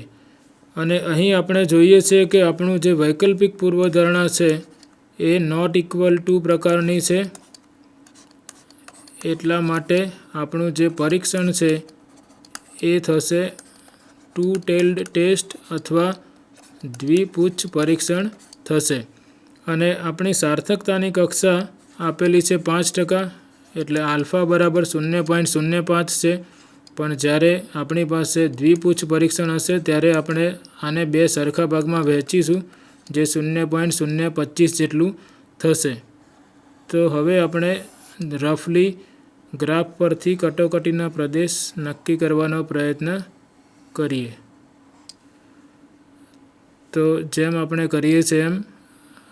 અને અહીં આપણે જોઈએ છીએ કે આપણું જે વૈકલ્પિક પૂર્વધારણા છે એ નોટ ઇક્વલ ટુ પ્રકારની છે. એટલા માટે આપણું જે પરીક્ષણ છે એ થશે ટુ ટેલ્ડ ટેસ્ટ અથવા દ્વિપુચ્છ પરીક્ષણ થશે. અને આપણી સાર્થકતાની કક્ષા આપેલી છે 5%. એટલે આલ્ફા બરાબર 0.05 છે. પણ જ્યારે આપણી પાસે દ્વિપુચ્છ પરીક્ષણ હશે ત્યારે આપણે આને બે સરખા ભાગમાં વહેંચીશું જે 0.025 જેટલું થશે. તો હવે આપણે રફલી ગ્રાફ પરથી કટોકટીના પ્રદેશ નક્કી કરવાનો પ્રયત્ન કરીએ. તો જેમ આપણે કરીએ છીએ એમ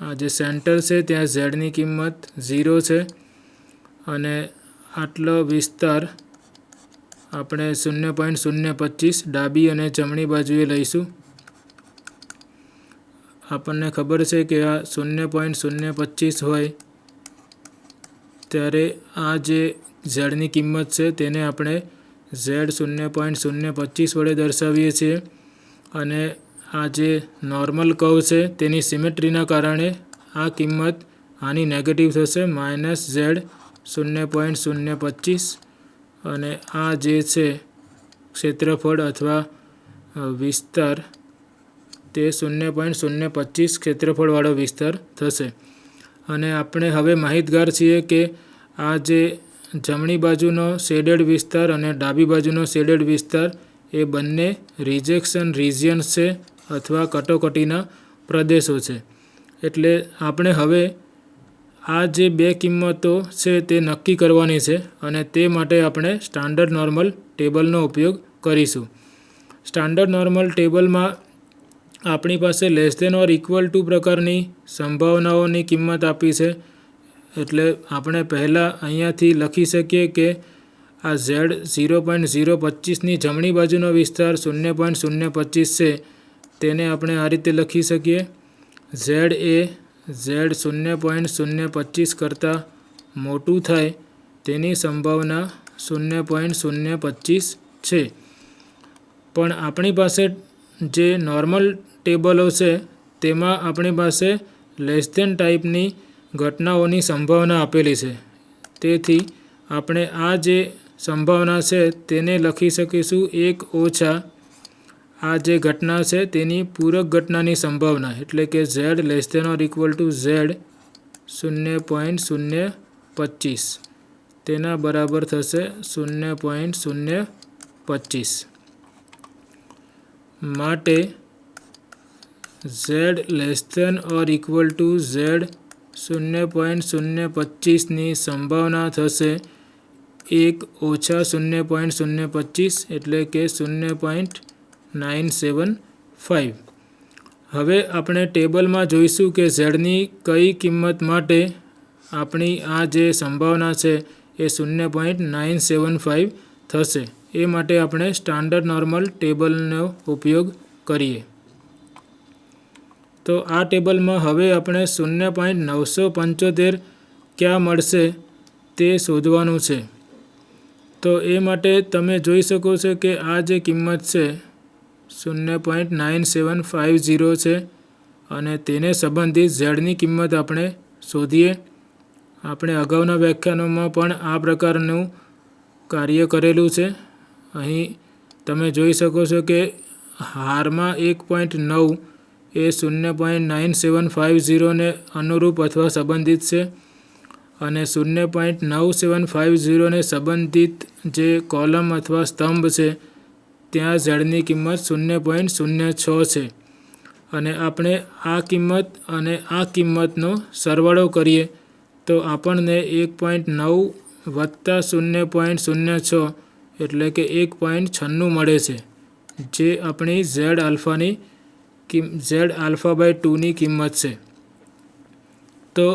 આ જે સેન્ટર છે ત્યાં ઝેડની કિંમત 0 છે અને આટલો વિસ્તાર આપણે 0.025 ડાબી અને જમણી બાજુએ લઈશું. આપણને ખબર છે કે આ 0.025 હોય ત્યારે આ જે ઝેડની કિંમત છે તેને આપણે ઝેડ 0.025 વડે દર્શાવીએ છીએ. અને આ જે નોર્મલ કર્વ છે તેની સિમેટ્રીના કારણે આ કિંમત આની નેગેટિવ થશે -ઝેડ 0.025. અને આ જે છે ક્ષેત્રફળ અથવા વિસ્તાર તે 0.025 ક્ષેત્રફળવાળો વિસ્તાર થશે. અને આપણે હવે માહિતગાર છીએ કે આ જે જમણી બાજુનો શેડેડ વિસ્તાર અને ડાબી બાજુનો શેડેડ વિસ્તાર એ બંને રિજેક્શન રિજિયન્સ છે અથવા કટોકટીના પ્રદેશો છે. એટલે આપણે હવે આ જે બે કિંમતો છે તે નક્કી કરવાની છે અને તે માટે આપણે સ્ટાન્ડર્ડ નોર્મલ ટેબલનો ઉપયોગ કરીશું. સ્ટાન્ડર્ડ નોર્મલ ટેબલમાં આપણી પાસે less than or equal to પ્રકારની સંભાવનાઓની કિંમત આપી છે. એટલે આપણે પહેલાં અહીંયાથી લખી શકીએ કે આ ઝેડ 0.025ની જમણી બાજુનો વિસ્તાર 0.025 છે તેને આપણે આ રીતે લખી શકીએ. ઝેડ એ ઝેડ 0.025 કરતાં મોટું થાય તેની સંભાવના 0.025 છે. પણ આપણી પાસે જે નોર્મલ ટેબલો છે તેમાં આપણી પાસે લેસ ધેન ટાઈપની ઘટનાઓની સંભાવના આપેલી છે. તેથી આપણે આ જે સંભાવના છે તેને લખી શકીશું 1 ઓછા આ જે ઘટના છે તેની પૂરક ઘટનાની સંભાવના એટલે કે Z less than or equal to Z 0.025 તેના બરાબર થશે 0.025. માટે Z less than or equal to Z 0.025ની સંભાવના થશે 1 ઓછા 0.025 એટલે કે 0.975. હવે આપણે ટેબલમાં જોઈશું કે ઝેડની કઈ કિંમત માટે આપણી આ જે સંભાવના છે એ 0.975 થશે. એ માટે આપણે સ્ટાન્ડર્ડ નોર્મલ ટેબલનો ઉપયોગ કરીએ. તો આ ટેબલમાં હવે આપણે 0.975 ક્યાં મળશે તે શોધવાનું છે. તો એ માટે તમે જોઈ શકો છો કે આ જે કિંમત છે 0.9750 છે અને તેને સંબંધિત ઝેડની કિંમત આપણે શોધીએ. આપણે અગાઉના વ્યાખ્યાનોમાં પણ આ પ્રકારનું કાર્ય કરેલું છે. અહીં તમે જોઈ શકો છો કે હારમાં 1.9 એ 0.9750ને અનુરૂપ અથવા સંબંધિત છે અને 0.9750ને સંબંધિત જે કોલમ અથવા સ્તંભ છે ત્યાં ઝેડની કિંમત 0.06 છે અને આપણે આ કિંમત અને આ કિંમતનો સરવાળો કરીએ તો આપણને 1.9 વત્તા 0.06 એટલે કે 1.96 મળે છે, જે આપણી ઝેડ આલ્ફા બાય 2ની કિંમત છે. તો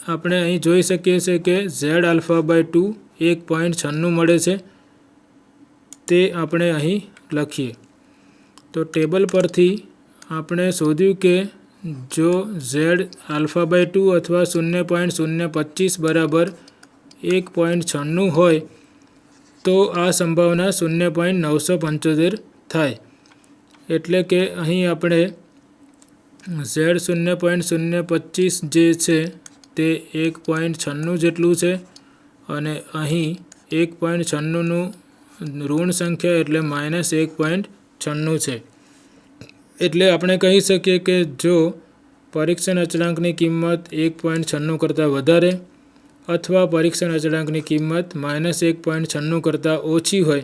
આપણે અહીં જોઈ શકીએ છીએ કે ઝેડ આલ્ફા બાય 2 1.96 મળે છે. તે આપણે અહીં લખીએ તો ટેબલ પરથી આપણે શોધ્યું કે જો ઝેડ આલ્ફા બાય 2 અથવા 0.025 બરાબર 1.96 હોય તો આ સંભાવના 0.975 થાય. એટલે કે અહીં આપણે ઝેડ 0.025 જે છે તે 1.96 જેટલું છે અને અહીં 1.96નું ઋણ સંખ્યા એટલે -1.96 છે. એટલે આપણે કહી શકીએ કે જો પરીક્ષણ અચળાંકની કિંમત 1.96 કરતાં વધારે અથવા પરીક્ષણ અચળાંકની કિંમત -1.96 કરતાં ઓછી હોય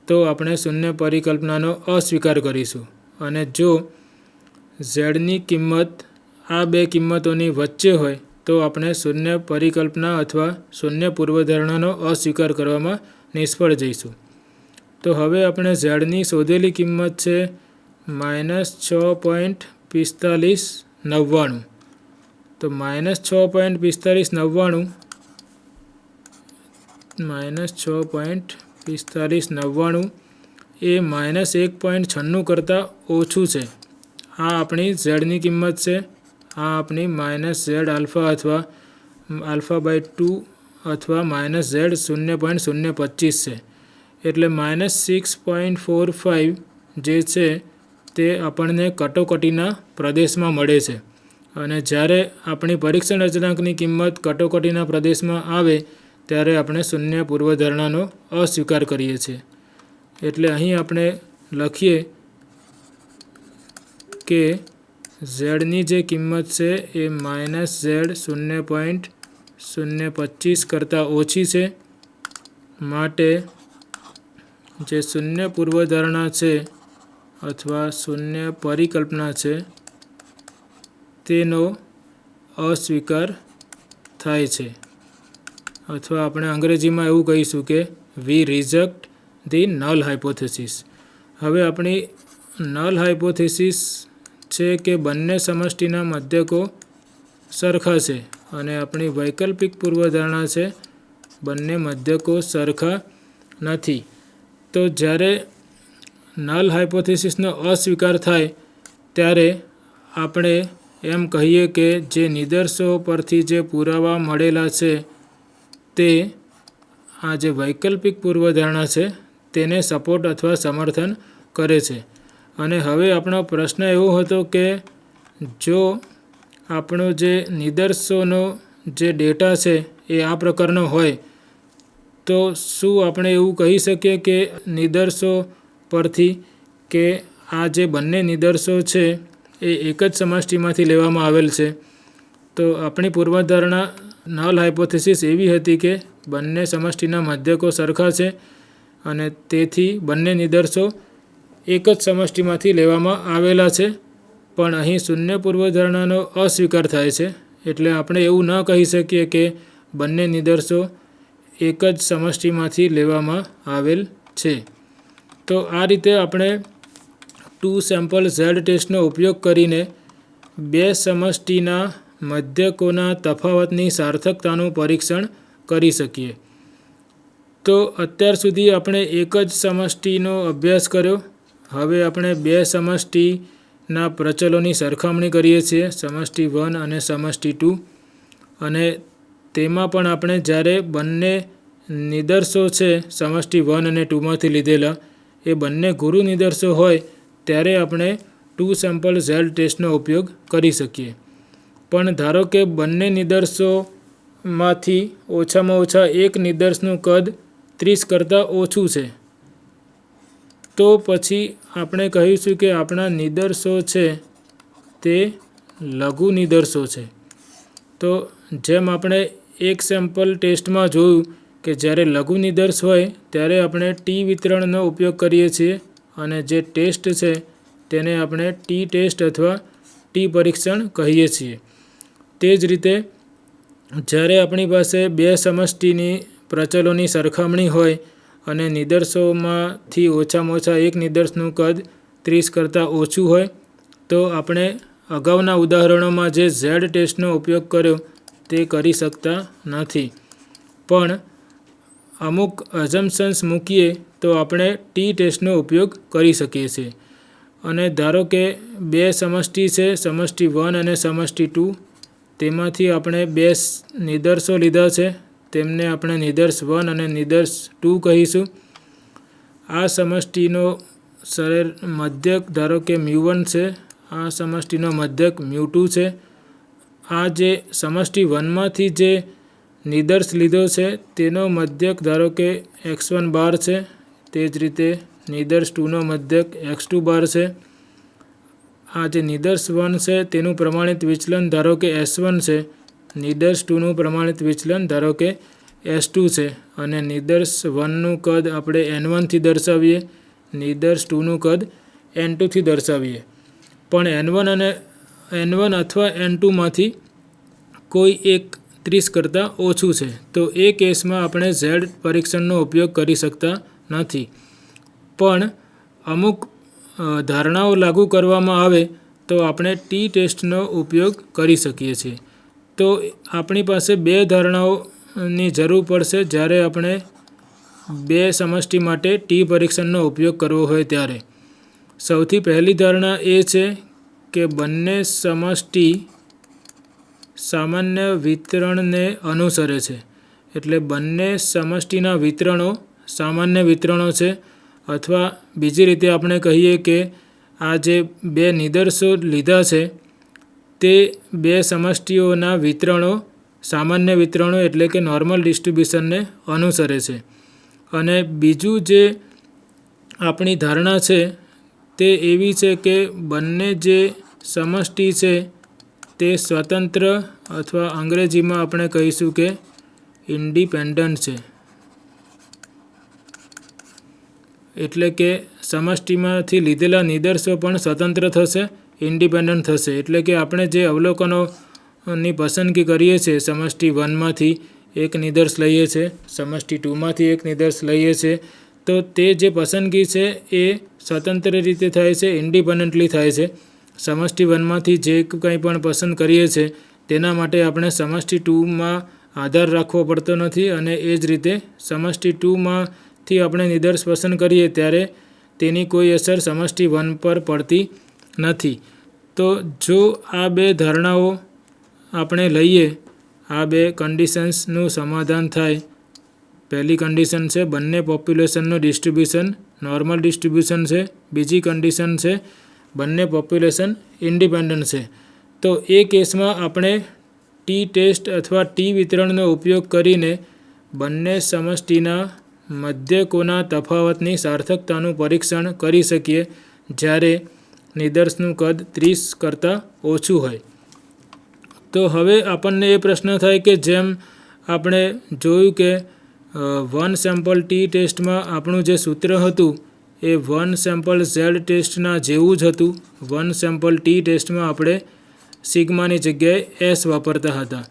તો આપણે શૂન્ય પરિકલ્પનાનો અસ્વીકાર કરીશું. અને જો ઝેડની કિંમત આ બે કિંમતોની વચ્ચે હોય તો આપણે શૂન્ય પરિકલ્પના અથવા શૂન્ય પૂર્વધારણાનો અસ્વીકાર કરવામાં નિષ્ફળ જઈશું. તો હવે આપણે ઝેડની શોધેલી કિંમત છે -6.4599. તો -6.4599 એ -1.96 કરતાં ઓછું છે. આ આપણી ઝેડની કિંમત છે. આ આપણી -ઝેડ આલ્ફા અથવા આલ્ફા બાય 2 અથવા -ઝેડ 0.025 છે. એટલે -6.45 જે છે તે આપણને કટોકટીના પ્રદેશમાં મળે છે અને જ્યારે આપણી પરીક્ષણ અચળાંકની કિંમત કટોકટીના પ્રદેશમાં આવે ત્યારે આપણે શૂન્ય પૂર્વધારણાનો અસ્વીકાર કરીએ છીએ. એટલે અહીં આપણે લખીએ કે ઝેડની જે કિંમત છે એ -ઝેડ 0.025 કરતાં ઓછી છે. માટે જે શૂન્ય પૂર્વધારણા છે અથવા શૂન્ય પરિકલ્પના છે તેનો અસ્વીકાર થાય છે. અથવા આપણે અંગ્રેજીમાં એવું કહીશું કે વી રિજેક્ટ ધી નલ હાઇપોથેસિસ. હવે આપણી નલ હાઇપોથેસિસ છે કે બંને સમષ્ટિના મધ્યકો સરખા છે અને આપણી વૈકલ્પિક પૂર્વધારણા છે બંને મધ્યકો સરખા નથી. તો જ્યારે નલ હાઇપોથેસિસનો અસ્વીકાર થાય ત્યારે આપણે એમ કહીએ કે જે નિદર્શો પરથી જે પુરાવા મળેલા છે તે આ જે વૈકલ્પિક પૂર્વધારણા છે તેને સપોર્ટ અથવા સમર્થન કરે છે. અને હવે આપણો પ્રશ્ન એવો હતો કે જો આપણો જે નિદર્શોનો જે ડેટા છે એ આ પ્રકારનો હોય તો શું આપણે એવું કહી શકીએ કે નિદર્શો પરથી કે આ જે બંને નિદર્શો છે એ એક જ સમષ્ટિમાંથી લેવામાં આવેલ છે? તો આપણી પૂર્વધારણા નલ હાઇપોથેસિસ એવી હતી કે બંને સમષ્ટિના મધ્યકો સરખા છે અને તેથી બંને નિદર્શો એક જ સમષ્ટિમાંથી લેવામાં આવેલા છે. પણ અહીં શૂન્ય પૂર્વધારણાનો અસ્વીકાર થાય છે. એટલે આપણે એવું ન કહી શકીએ કે બંને નિદર્શો એક જ સમષ્ટિમાંથી લેવામાં આવેલ છે. તો આ રીતે આપણે 2 સેમ્પલ ઝેડ ટેસ્ટનો ઉપયોગ કરીને બે સમષ્ટિના મધ્યકોના તફાવતની સાર્થકતાનું પરીક્ષણ કરી શકીએ. તો અત્યાર સુધી આપણે એક જ સમષ્ટિનો અભ્યાસ કર્યો. હવે આપણે બે સમષ્ટિના પ્રચલોની સરખામણી કરીએ છીએ, સમષ્ટિ 1 અને સમષ્ટિ 2. અને તેમાં પણ આપણે જ્યારે બંને નિદર્શો છે સમષ્ટિ 1 અને 2માંથી લીધેલા એ બંને ગુરુ નિદર્શો હોય ત્યારે આપણે 2 સેમ્પલ ઝેડ ટેસ્ટનો ઉપયોગ કરી શકીએ. પણ ધારો કે બંને નિદર્શોમાંથી ઓછામાં ઓછા એક નિદર્શનું કદ 30 કરતાં ઓછું છે તો પછી આપણે કહીશું કે આપણા નિદર્શો છે તે લઘુ નિદર્શો છે. તો જેમ આપણે એક સેમ્પલ ટેસ્ટમાં જોયું કે જ્યારે લઘુ નિદર્શ હોય ત્યારે આપણે ટી વિતરણનો ઉપયોગ કરીએ છીએ અને જે ટેસ્ટ છે તેને આપણે ટી ટેસ્ટ અથવા ટી પરીક્ષણ કહીએ છીએ. તે જ રીતે જ્યારે આપણી પાસે બે સમષ્ટિની પ્રચલોની સરખામણી હોય અને નિદર્શોમાંથી ઓછામાં ઓછા એક નિદર્શનું કદ 30 કરતાં ઓછું હોય તો આપણે અગાઉના ઉદાહરણોમાં જે ઝેડ ટેસ્ટનો ઉપયોગ કર્યો તે કરી શકતા નથી, પણ અમુક અઝમ્પશન્સ મૂકીએ તો આપણે ટી ટેસ્ટનો ઉપયોગ કરી શકીએ છીએ. અને ધારો કે બે સમષ્ટિ છે, સમષ્ટિ 1 અને સમષ્ટિ 2. તેમાંથી આપણે બે નિદર્શો લીધા છે, તેમને આપણે નિદર્શ 1 અને નિદર્શ 2 કહીશું. આ સમષ્ટિનો મધ્યક ધારો કે μ1 છે, આ સમષ્ટિનો મધ્યક μ2 છે. આ જે સમષ્ટિ 1માંથી જે નિદર્શ લીધો છે તેનો મધ્યક ધારો કે x1 બાર છે, તે જ રીતે નિદર્શ 2નો મધ્યક x2 બાર છે. આ જે નિદર્શ 1 છે તેનું પ્રમાણિત વિચલન ધારો કે S1 છે, નિદર્શ 2નું પ્રમાણિત વિચલન ધારો કે S2 છે અને નિદર્શ 1નું કદ આપણે N1 થી દર્શાવીએ, નિદર્શ 2નું કદ N2 થી દર્શાવીએ. પણ N1 અથવા N2માંથી કોઈ એક 30 કરતાં ઓછું છે તો એ કેસમાં આપણે ઝેડ પરીક્ષણનો ઉપયોગ કરી શકતા નથી. પણ અમુક ધારણાઓ લાગુ કરવામાં આવે તો આપણે ટી ટેસ્ટનો ઉપયોગ કરી શકીએ છીએ. તો આપણી પાસે બે ધારણાઓની જરૂર પડશે જ્યારે આપણે બે સમષ્ટિ માટે ટી પરીક્ષણનો ઉપયોગ કરવો હોય ત્યારે. સૌથી પહેલી ધારણા એ છે કે બંને સમષ્ટિ સામાન્ય વિતરણને અનુસરે છે. એટલે બંને સમષ્ટિના વિતરણો સામાન્ય વિતરણો છે, અથવા બીજી રીતે આપણે કહીએ કે આ જે બે નિદર્શો લીધા છે તે બે સમષ્ટિઓના વિતરણો સામાન્ય વિતરણો એટલે કે નોર્મલ ડિસ્ટ્રીબ્યુશનને અનુસરે છે. અને બીજું જે આપણી ધારણા છે તે એવી છે કે બંને જે સમષ્ટિ છે તે સ્વતંત્ર અથવા અંગ્રેજીમાં આપણે કહીશું કે ઇન્ડિપેન્ડન્ટ છે. એટલે કે સમષ્ટિમાંથી લીધેલા નિદર્શો પણ સ્વતંત્ર થશે, ઇન્ડિપેન્ડન્ટ થશે. એટલે કે આપણે જે અવલોકનોની પસંદગી કરીએ છીએ, સમષ્ટિ 1માંથી એક નિદર્શ લઈએ છીએ, સમષ્ટિ 2માંથી એક નિદર્શ લઈએ છીએ, તો તે જે પસંદગી છે એ સ્વતંત્ર રીતે થાય છે, ઇન્ડિપેન્ડન્ટલી થાય છે. સમષ્ટિ 1માંથી જે કંઈ પણ પસંદ કરીએ છીએ તેના માટે આપણે સમષ્ટિ 2માં આધાર રાખવો પડતો નથી, અને એ જ રીતે સમષ્ટિ 2માંથી આપણે નિદર્શ પસંદ કરીએ ત્યારે તેની કોઈ અસર સમષ્ટિ 1 પર પડતી નથી. તો જો આ બે ધારણાઓ આપણે લઈએ, આ બે કન્ડિશન્સનું સમાધાન થાય. પહેલી કન્ડિશન છે બંને પોપ્યુલેશનનું ડિસ્ટ્રીબ્યુશન નોર્મલ ડિસ્ટ્રીબ્યુશન છે, બીજી કન્ડિશન છે બંને પોપ્યુલેશન ઇન્ડિપેન્ડન્ટ છે. તો એ કેસમાં આપણે ટી ટેસ્ટ અથવા ટી વિતરણનો ઉપયોગ કરીને બંને સમષ્ટિના મધ્યકોના તફાવતની સાર્થકતાનું પરીક્ષણ કરી શકીએ જ્યારે નિદર્શનું કદ 30 કરતાં ઓછું હોય. તો હવે આપણને એ પ્રશ્ન થાય કે જેમ આપણે જોયું કે વન સેમ્પલ ટી ટેસ્ટમાં આપણું જે સૂત્ર હતું એ વન સેમ્પલ ઝેડ ટેસ્ટના જેવું જ હતું. વન સેમ્પલ ટી ટેસ્ટમાં આપણે સિગ્માની જગ્યાએ S વાપરતા હતા.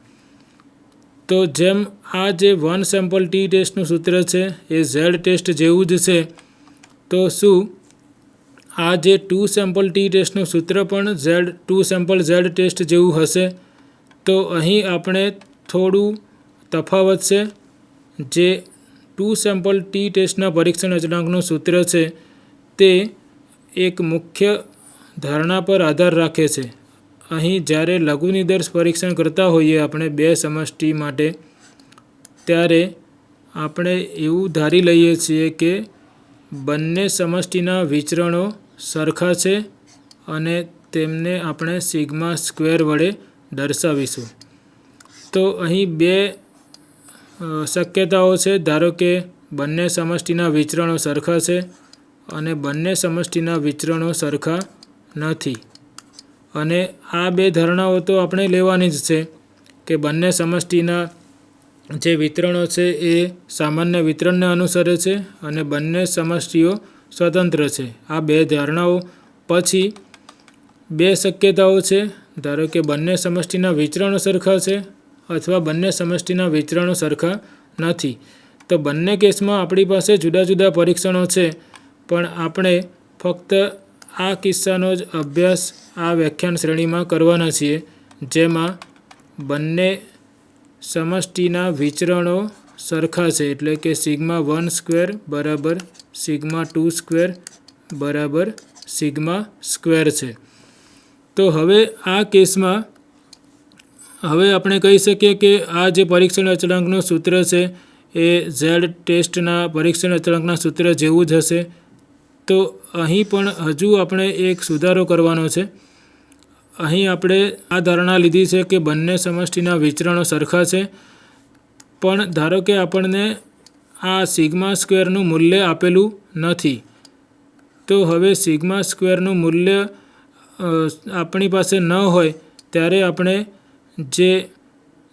તો જેમ આ જે વન સેમ્પલ ટી ટેસ્ટનું સૂત્ર છે એ ઝેડ ટેસ્ટ જેવું જ છે, તો શું આ જે 2 સેમ્પલ ટી ટેસ્ટનું સૂત્ર પણ 2 સેમ્પલ ઝેડ ટેસ્ટ જેવું હશે? તો અહીં આપણે થોડું તફાવત છે. જે 2 સેમ્પલ ટી ટેસ્ટના પરીક્ષણ અચળાંકનું સૂત્ર છે તે એક મુખ્ય ધારણા પર આધાર રાખે છે. અહીં જ્યારે લઘુ નિદર્શ પરીક્ષણ કરતા હોઈએ આપણે બે સમષ્ટિ માટે, ત્યારે આપણે એવું ધારી લઈએ છીએ કે બંને સમષ્ટિના વિચરણો સરખા છે અને તેમને આપણે સિગ્મા સ્ક્વેર વડે દર્શાવીશું. તો અહીં બે શક્યતાઓ છે. ધારો કે બંને સમષ્ટિના વિચરણો સરખા છે અને બંને સમષ્ટિના વિચરણો સરખા નથી. અને આ બે ધારણાઓ તો આપણે લેવાની જ છે કે બંને સમષ્ટિના જે વિતરણો છે એ સામાન્ય વિતરણને અનુસરે છે અને બંને સમષ્ટિઓ સ્વતંત્ર છે. આ બે ધારણાઓ પછી બે શક્યતાઓ છે. ધારો કે બંને સમષ્ટિના વિચરણો સરખા છે અથવા બંને સમષ્ટિના વિચરણો સરખા નથી. તો બંને કેસમાં આપણી પાસે જુદા જુદા પરીક્ષણો છે, પણ આપણે ફક્ત આ કિસ્સાનો જ અભ્યાસ આ વ્યાખ્યાન શ્રેણીમાં કરવાના છીએ, જેમાં બંને સમષ્ટિના વિચરણો સરખા છે, એટલે કે σ1 સ્ક્વેર બરાબર σ2 સ્ક્વેર બરાબર σ² છે. તો હવે આ કેસમાં હવે આપણે કહી શકીએ કે આ જે પરીક્ષણ અચળાંકનું સૂત્ર છે એ ઝેડ ટેસ્ટના પરીક્ષણ અચળાંકના સૂત્ર જેવું જ હશે. તો અહીં પણ હજુ આપણે એક સુધારો કરવાનો છે. અહીં આપણે આ ધારણા લીધી છે કે બંને સમષ્ટિના વિચરણો સરખા છે, પણ ધારો કે આપણને આ σ² મૂલ્ય આપેલું નથી. તો હવે σ² મૂલ્ય આપણી પાસે ન હોય ત્યારે આપણે જે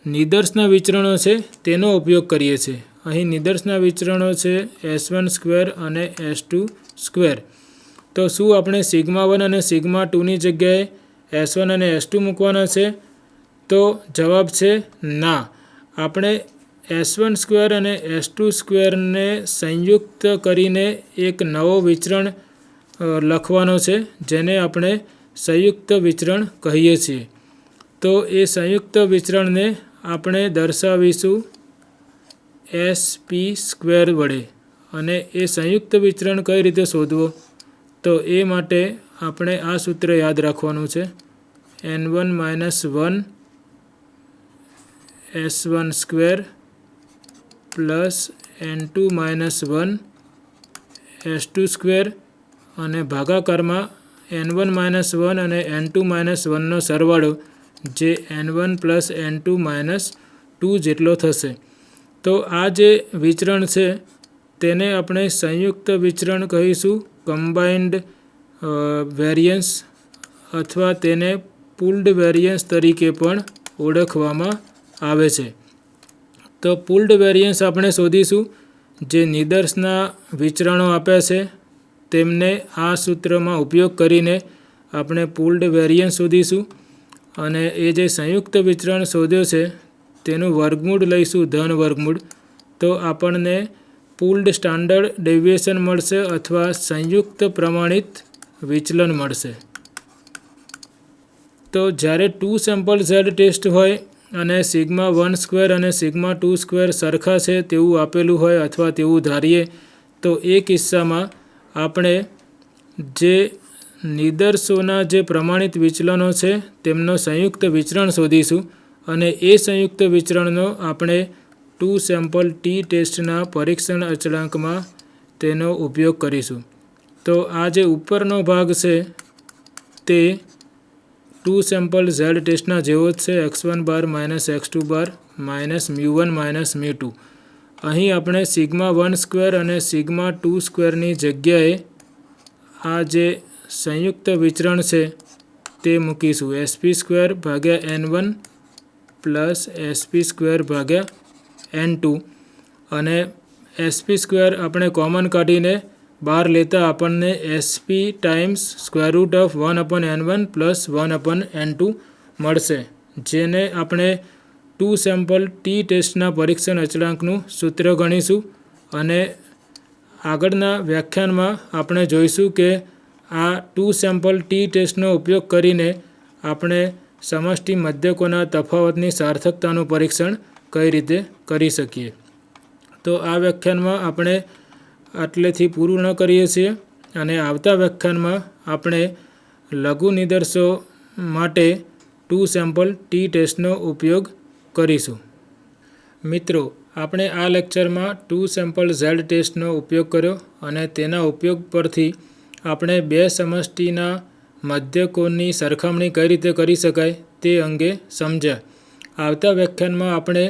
નિદર્શના વિચરણો છે તેનો ઉપયોગ કરીએ છીએ. અહીં નિદર્શના વિચરણો છે s1² અને s2². તો શું આપણે σ1 અને σ2 ની જગ્યાએ s1 અને s2 મૂકવાના છે? તો જવાબ છે ના. આપણે s1² અને s2² ને સંયુક્ત કરીને એક નવો વિચરણ લખવાનો છે, જેને આપણે સંયુક્ત વિચરણ કહીએ છીએ. તો એ સંયુક્ત વિચરણને આપણે દર્શાવીશું sp² વડે. અને એ સંયુક્ત વિચરણ કઈ રીતે શોધવો? તો એ માટે આપણે આ સૂત્ર યાદ રાખવાનું છે. n1 - 1 s1² plus n2 - 1 s2² અને ભાગાકારમાં n1 - 1 અને n2 - 1નો સરવાળો, જે n1 પ્લસ n2 - 2 જેટલો થશે. તો આ જે વિચરણ છે તેને આપણે સંયુક્ત વિચરણ કહીશું, કમ્બાઇન્ડ વેરિયન્સ, અથવા તેને પૂલ્ડ વેરિયન્સ તરીકે પણ ઓળખવામાં આવે છે. તો પૂલ્ડ વેરિયન્સ આપણે શોધીશું. જે નિદર્શના વિચરણો આપ્યા છે તેમને આ સૂત્રમાં ઉપયોગ કરીને આપણે પૂલ્ડ વેરિયન્સ શોધીશું. અને એ જે સંયુક્ત વિચરણ શોધ્યો છે તેનું વર્ગમૂળ લઈશું, ધન વર્ગમૂળ. તો આપણને પૂલ્ડ સ્ટાન્ડર્ડ ડેવિએશન મળશે અથવા સંયુક્ત પ્રમાણિત વિચલન મળશે. તો જ્યારે 2 સેમ્પલ ઝેડ ટેસ્ટ હોય અને σ1² અને σ2² સરખા છે તેવું આપેલું હોય અથવા તેવું ધારીએ, તો એ કિસ્સામાં આપણે જે નિદર્શોના જે પ્રમાણિત વિચલનો છે તેમનો સંયુક્ત વિચરણ શોધીશું અને એ સંયુક્ત વિચરણનો આપણે 2 સેમ્પલ ટી ટેસ્ટના પરીક્ષણ અચળાંકમાં તેનો ઉપયોગ કરીશું. તો આ જે ઉપરનો ભાગ છે તે 2 સેમ્પલ ઝેડ ટેસ્ટના જેવો જ છે, x1 bar minus x2 bar minus μ1 minus μ2. અહીં આપણે σ1² અને σ2² ની જગ્યાએ આ જે સંયુક્ત વિચરણ છે તે મૂકીશું, sp² ભાગ્યા n1 પ્લસ sp² ભાગ્યા n2. અને sp² આપણે કોમન કાઢીને બહાર લેતા આપણને sp times √1/n1 plus 1/n2 મળશે, જેને આપણે 2 સેમ્પલ ટી ટેસ્ટના પરીક્ષણ અચળાંકનું સૂત્ર ગણીશું. અને આગળના વ્યાખ્યાનમાં આપણે જોઈશું કે આ 2 સેમ્પલ ટી ટેસ્ટનો ઉપયોગ કરીને આપણે સમષ્ટિ મધ્યકોના તફાવતની સાર્થકતાનું પરીક્ષણ કઈ રીતે કરી શકીએ. તો આ વ્યાખ્યાનમાં આપણે આટલેથી પૂરું ન કરીએ છીએ અને આવતા વ્યાખ્યાનમાં આપણે લઘુ નિદર્શો માટે 2 સેમ્પલ ટી ટેસ્ટનો ઉપયોગ કરીશું. મિત્રો, આપણે આ લેક્ચરમાં 2 સેમ્પલ ઝેડ ટેસ્ટનો ઉપયોગ કર્યો અને તેના ઉપયોગ પરથી આપણે બે સમષ્ટિના મધ્યકોણની સરખામણી કઈ રીતે કરી શકાય તે અંગે સમજ્યા. આવતા વ્યાખ્યાનમાં આપણે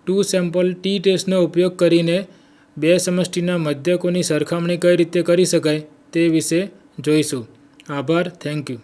2 સેમ્પલ ટી ટેસ્ટનો ઉપયોગ કરીને બે સમષ્ટિના મધ્યકોની સરખામણી કઈ રીતે કરી શકાય તે વિશે જોઈશું. આભાર. Thank you.